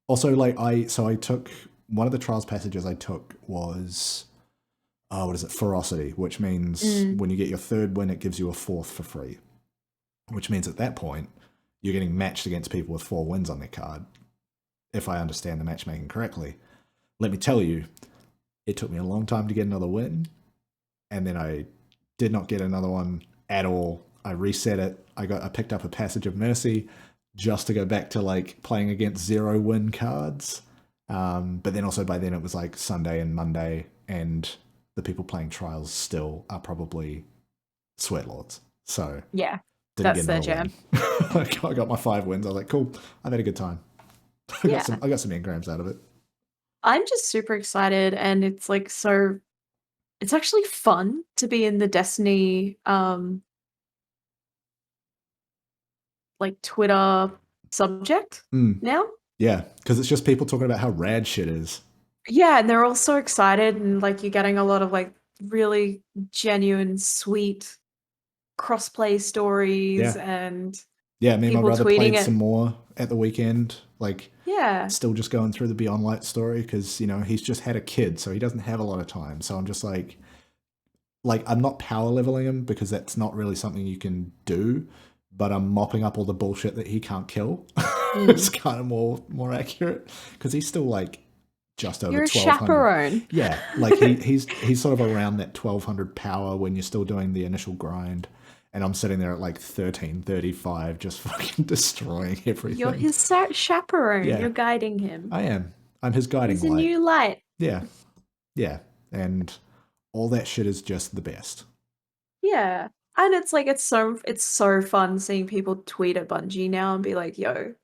Also, like, I took one of the Trials passages I took was, Ferocity, which means when you get your third win, it gives you a fourth for free. Which means at that point, you're getting matched against people with 4 wins on their card, if I understand the matchmaking correctly. let me tell you, it took me a long time to get another win, and then I did not get another one at all. I reset it. I picked up a Passage of Mercy just to go back to like playing against 0 win cards. But then also by then it was like Sunday and Monday, and the people playing Trials still are probably Sweatlords. So yeah, that's their jam. I got my 5 wins. I was like, cool, I've had a good time. I got some engrams out of it. I'm just super excited, and it's like it's actually fun to be in the Destiny like Twitter subject now. Yeah, because it's just people talking about how rad shit is. Yeah, and they're all so excited, and like you're getting a lot of like really genuine, sweet crossplay stories, and me and my brother played some more at the weekend. Like, still just going through the Beyond Light story because he's just had a kid, so he doesn't have a lot of time. So I'm just like I'm not power leveling him because that's not really something you can do. But I'm mopping up all the bullshit that he can't kill. It's kind of more accurate because he's still like just over 1,200. You're a chaperone. Yeah, like he's sort of around that 1,200 power when you're still doing the initial grind, and I'm sitting there at like 1335, just fucking destroying everything. You're his chaperone. Yeah. You're guiding him. I am. I'm his guiding light. He's a new light. Yeah, and all that shit is just the best. Yeah. And it's like it's so fun seeing people tweet at Bungie now and be like, yo,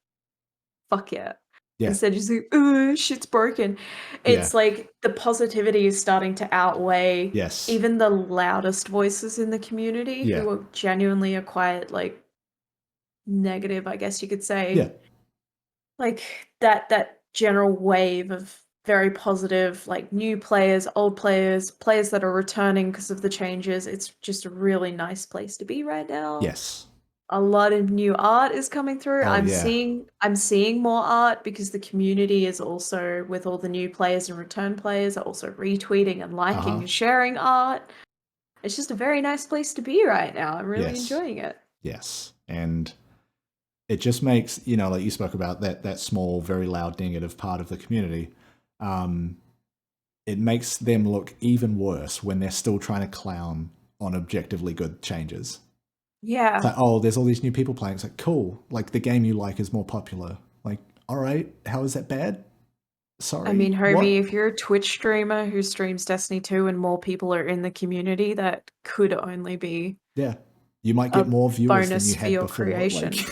fuck yeah. Instead of just like, shit's broken. It's like the positivity is starting to outweigh even the loudest voices in the community who are genuinely quite like negative, I guess you could say. Yeah. Like that general wave of very positive, like new players, old players that are returning because of the changes. It's just a really nice place to be right now. Yes. A lot of new art is coming through. I'm seeing more art because the community is also, with all the new players and return players, are also retweeting and liking and sharing art. It's just a very nice place to be right now. I'm really enjoying it. Yes. And it just makes, like you spoke about that small, very loud negative part of the community. It makes them look even worse when they're still trying to clown on objectively good changes. Yeah. It's like, oh, there's all these new people playing. It's like, cool. Like, the game you like is more popular. Like, all right, how is that bad? Sorry. I mean, homie, if you're a Twitch streamer who streams Destiny 2 and more people are in the community, that could only be you might get more viewers than you had your before. Creation. Like,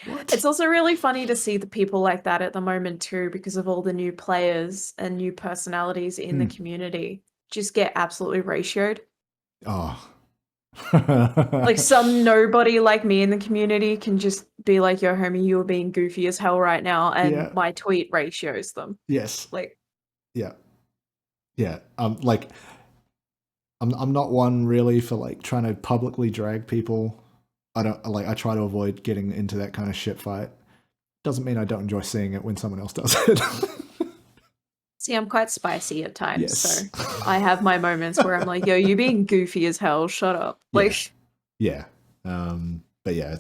what? It's also really funny to see the people like that at the moment too, because of all the new players and new personalities in the community just get absolutely ratioed. Oh. Like some nobody like me in the community can just be like, yo, homie, you're being goofy as hell right now, and my tweet ratios them. Yes. Like, yeah. Like, I'm not one really for like trying to publicly drag people. I try to avoid getting into that kind of shit fight. Doesn't mean I don't enjoy seeing it when someone else does it. See, I'm quite spicy at times, so I have my moments where I'm like, yo, you being goofy as hell, shut up. Like, but yeah,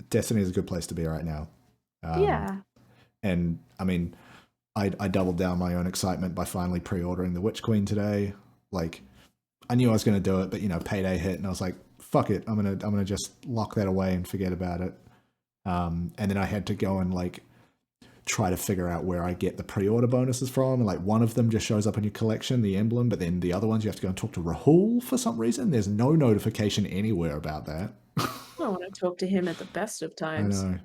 Destiny is a good place to be right now. And I mean, I doubled down my own excitement by finally pre-ordering the Witch Queen today. Like, I knew I was going to do it, but payday hit, and I was like, fuck it, I'm gonna just lock that away and forget about it. And then I had to go and like try to figure out where I get the pre-order bonuses from, and like one of them just shows up in your collection, the emblem, but then the other ones you have to go and talk to Rahul for some reason. There's no notification anywhere about that. I want to talk to him at the best of times. I know.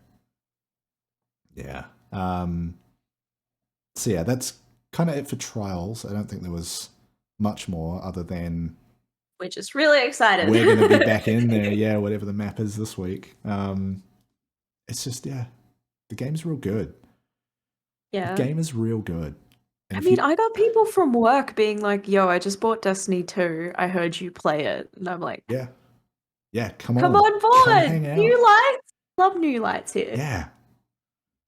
Yeah. So yeah, that's kind of it for Trials. I don't think there was much more other than we're just really excited. We're going to be back in there, whatever the map is this week. It's just, the game's real good. Yeah. The game is real good. And I mean, I got people from work being like, yo, I just bought Destiny 2. I heard you play it. And I'm like, yeah, come on. Come on board. New lights. Love new lights here. Yeah.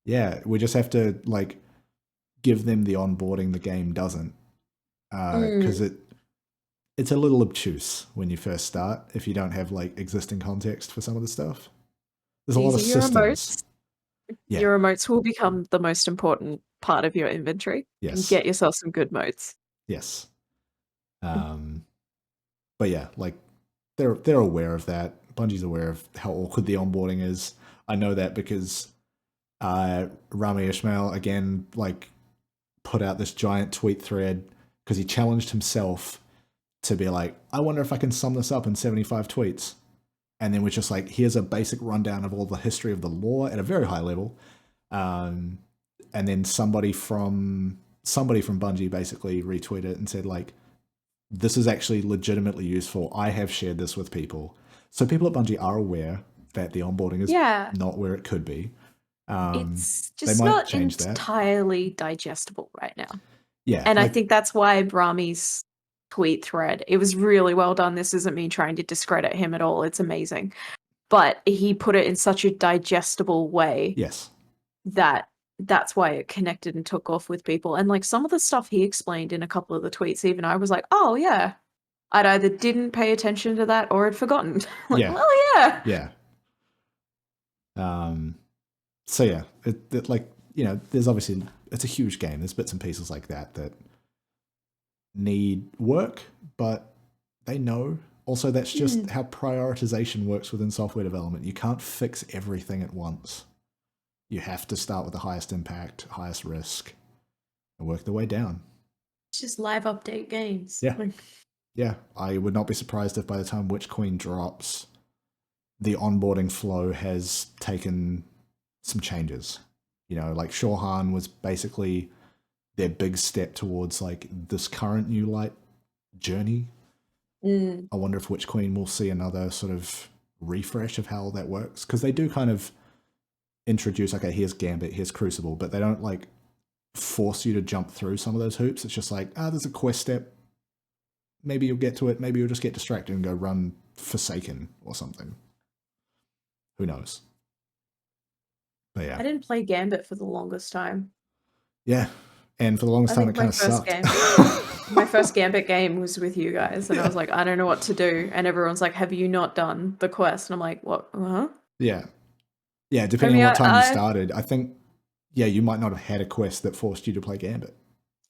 Yeah, we just have to, like, give them the onboarding the game doesn't. Because it's a little obtuse when you first start if you don't have like existing context for some of the stuff. There's a lot of systems. Your emotes will become the most important part of your inventory. Yes. And get yourself some good motes. Yes. But yeah, like they're aware of that. Bungie's aware of how awkward the onboarding is. I know that because Rami Ismail again like put out this giant tweet thread because he challenged himself to be like, I wonder if I can sum this up in 75 tweets. And then we're just like, here's a basic rundown of all the history of the lore at a very high level. And then somebody from Bungie basically retweeted it and said like, this is actually legitimately useful. I have shared this with people. So people at Bungie are aware that the onboarding is not where it could be. It's just not entirely digestible right now. Yeah. And I think that's why Rami's tweet thread, it was really well done. This isn't me trying to discredit him at all. It's amazing. But he put it in such a digestible way. Yes. That's why it connected and took off with people. And like some of the stuff he explained in a couple of the tweets, even I was like, oh yeah. I'd either didn't pay attention to that or had forgotten. Like, yeah. Well, yeah. Yeah. So yeah, it like, you know, there's obviously, it's a huge game. There's bits and pieces like that need work, but they know. Also, that's just how prioritization works within software development. You can't fix everything at once. You have to start with the highest impact, highest risk, and work the way down. It's just live update games. Yeah. Yeah. I would not be surprised if by the time Witch Queen drops, the onboarding flow has taken some changes. You know, like Shorhan was basically their big step towards like this current New Light journey. I wonder if Witch Queen will see another sort of refresh of how that works, because they do kind of introduce, okay, here's Gambit, here's Crucible, but they don't like force you to jump through some of those hoops. It's just like, there's a quest step. Maybe you'll get to it. Maybe you'll just get distracted and go run Forsaken or something. Who knows? But yeah. I didn't play Gambit for the longest time. Yeah. And for the longest time, it kind of sucked. My first Gambit game was with you guys, and I was like, I don't know what to do. And everyone's like, have you not done the quest? And I'm like, what? Huh? Yeah. Yeah, depending on what time you started. I think, yeah, you might not have had a quest that forced you to play Gambit.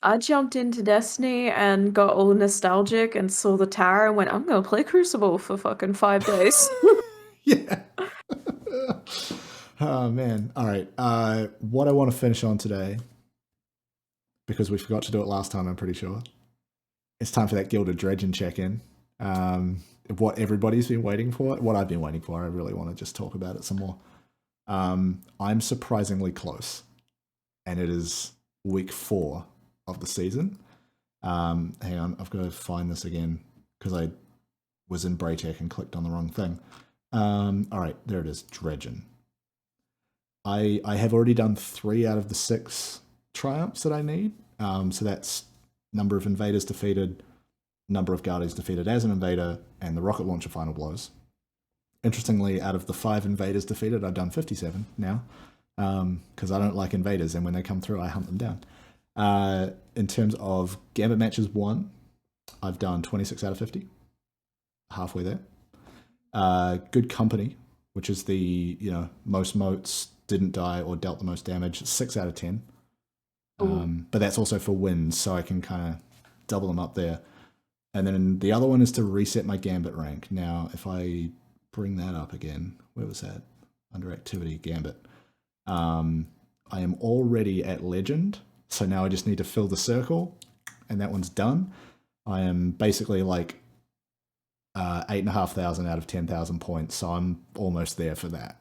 I jumped into Destiny and got all nostalgic and saw the tower and went, I'm going to play Crucible for fucking 5 days. Yeah. Oh, man. All right. What I want to finish on today, because we forgot to do it last time, I'm pretty sure. It's time for that Gilded Dredgen check-in. What everybody's been waiting for, what I've been waiting for. I really want to just talk about it some more. I'm surprisingly close, and it is week 4 of the season. Hang on, I've got to find this again because I was in Braytech and clicked on the wrong thing. All right, there it is, Dredgen. I have already done 3 out of the 6 triumphs that I need. So that's number of invaders defeated, number of Guardians defeated as an invader, and the rocket launcher final blows. Interestingly, out of the 5 invaders defeated, I've done 57 now, because I don't like invaders, and when they come through, I hunt them down. In terms of Gambit matches won, I've done 26 out of 50, halfway there. Good Company, which is the most motes, didn't die or dealt the most damage, 6 out of 10. But that's also for wins, so I can kind of double them up there. And then the other one is to reset my Gambit rank. Now, if I bring that up again, where was that? Under activity, Gambit. I am already at Legend, so now I just need to fill the circle, and that one's done. I am basically like 8,500 out of 10,000 points, so I'm almost there for that.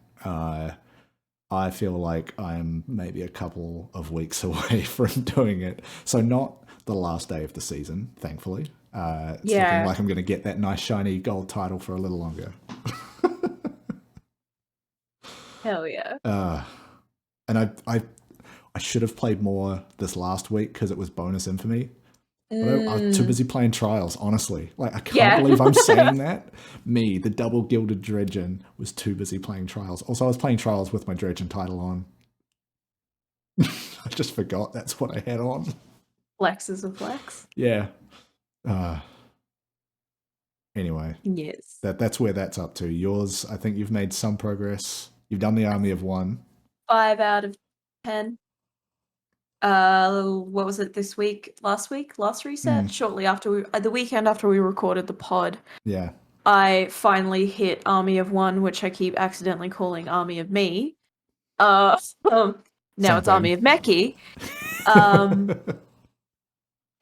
I feel like I'm maybe a couple of weeks away from doing it. So not the last day of the season, thankfully. It's looking like I'm going to get that nice shiny gold title for a little longer. Hell yeah. And I should have played more this last week because it was bonus infamy. But I was too busy playing Trials, honestly. Like, I can't believe I'm saying that. Me, the double Gilded Dredgen, was too busy playing Trials. Also, I was playing Trials with my Dredgen title on. I just forgot that's what I had on. Flex is a flex. Yeah. Anyway. Yes. That's where that's up to. Yours, I think you've made some progress. You've done the Army of 1. 5 out of 10. What was it this week? Last reset? Shortly after the weekend after we recorded the pod. Yeah. I finally hit Army of One, which I keep accidentally calling Army of Me. Now it's Army of Mechie.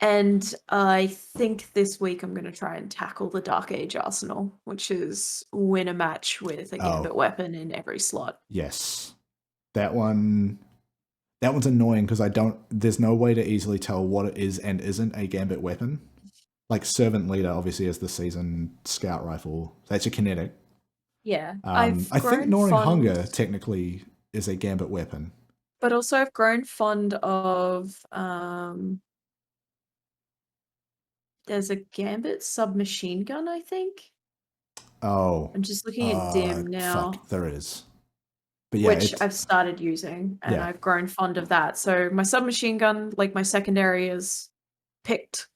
And I think this week I'm going to try and tackle the Dark Age Arsenal, which is win a match with a Gambit weapon in every slot. Yes. That one's annoying because there's no way to easily tell what it is and isn't a Gambit weapon. Like Servant Leader obviously is the season scout rifle. That's a kinetic. Yeah. I think Gnawing Hunger technically is a Gambit weapon. But also I've grown fond of there's a Gambit submachine gun, I think. Oh. I'm just looking at Dim now. Fuck, there is. But yeah, which I've started using, and I've grown fond of that. So my submachine gun, like my secondary, is picked.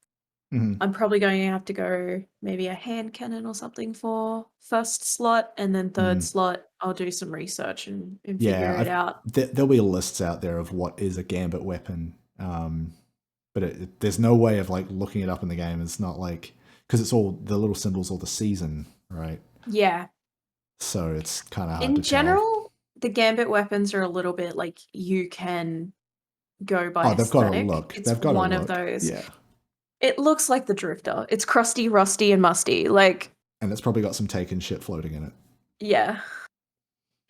I'm probably going to have to go maybe a hand cannon or something for first slot, and then third slot I'll do some research and figure it out. There'll be lists out there of what is a Gambit weapon, but there's no way of like looking it up in the game. It's not like, because it's all the little symbols or the season, right? Yeah. So it's kind of hard in to general tell. The Gambit weapons are a little bit like you can go by they've aesthetic. Got a look. It's they've got one a look. of those. Yeah. It looks like the Drifter. It's crusty, rusty, and musty. Like, and it's probably got some Taken shit floating in it. Yeah.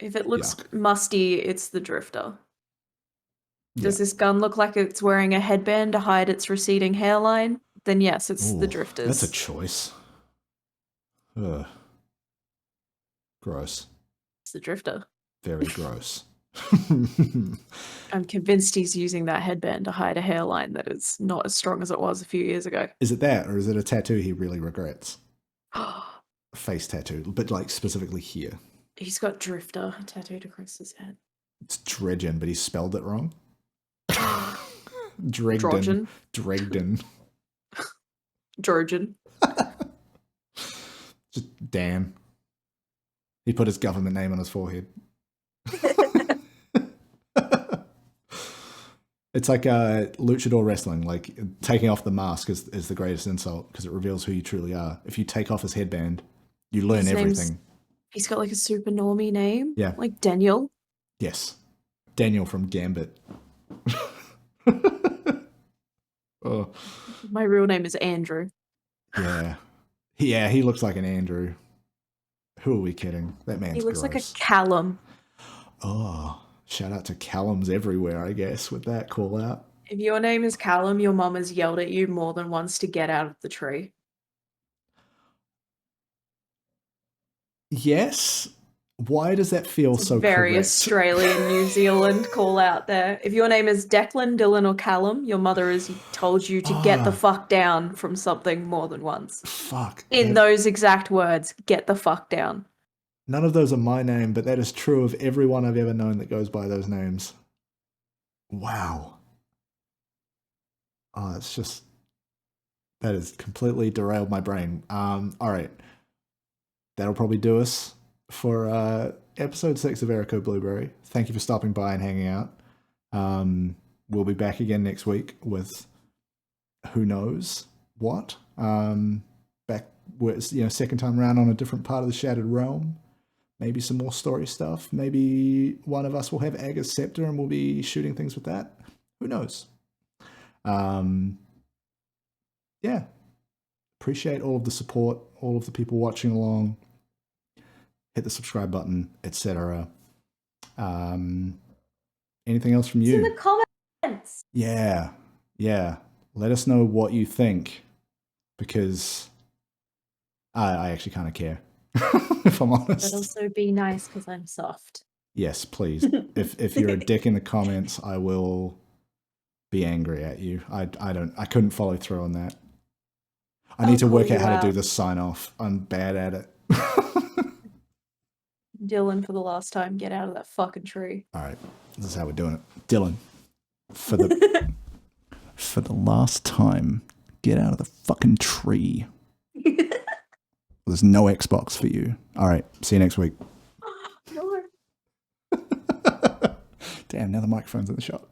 If it looks musty, it's the Drifter. Does this gun look like it's wearing a headband to hide its receding hairline? Then yes, it's the Drifters. That's a choice. Ugh. Gross. It's the Drifter. Very gross. I'm convinced he's using that headband to hide a hairline that is not as strong as it was a few years ago. Is it that, or is it a tattoo he really regrets? A face tattoo, but like specifically here. He's got Drifter tattooed across his head. It's Dredgen, but he spelled it wrong. Dregden. Dregden. Georgian. Just Dan. He put his government name on his forehead. It's like luchador wrestling. Like taking off the mask is the greatest insult because it reveals who you truly are. If you take off his headband, you learn everything. He's got like a super normie name. Yeah. Like Daniel. Yes. Daniel from Gambit. Oh. My real name is Andrew. Yeah. Yeah, he looks like an Andrew. Who are we kidding? That man's He looks gross. like a Callum. Oh, shout out to Callums everywhere, I guess, with that call out. If your name is Callum, your mum has yelled at you more than once to get out of the tree. Yes. Why does that feel so very correct? Australian, New Zealand call out there. If your name is Declan, Dylan, or Callum, your mother has told you to get the fuck down from something more than once. Fuck. In those exact words, get the fuck down. None of those are my name, but that is true of everyone I've ever known that goes by those names. Wow. Oh, it's just... That has completely derailed my brain. All right. That'll probably do us for episode 6 of Erico Blueberry. Thank you for stopping by and hanging out. We'll be back again next week with who knows what. Back with, second time around on a different part of the Shattered Realm. Maybe some more story stuff. Maybe one of us will have Aga's Scepter and we'll be shooting things with that. Who knows? Yeah. Appreciate all of the support, all of the people watching along. Hit the subscribe button, etc. Anything else from you? It's in the comments. Yeah. Let us know what you think, because I actually kind of care, if I'm honest. But also be nice, because I'm soft. Yes, please. If you're a dick in the comments, I will be angry at you. I couldn't follow through on that. I need to work out how to do the sign off. I'm bad at it. Dylan, for the last time, get out of that fucking tree. All right, this is how we're doing it. Dylan, for the last time, get out of the fucking tree. There's no Xbox for you. All right, see you next week. No. Damn, now the microphone's in the shot.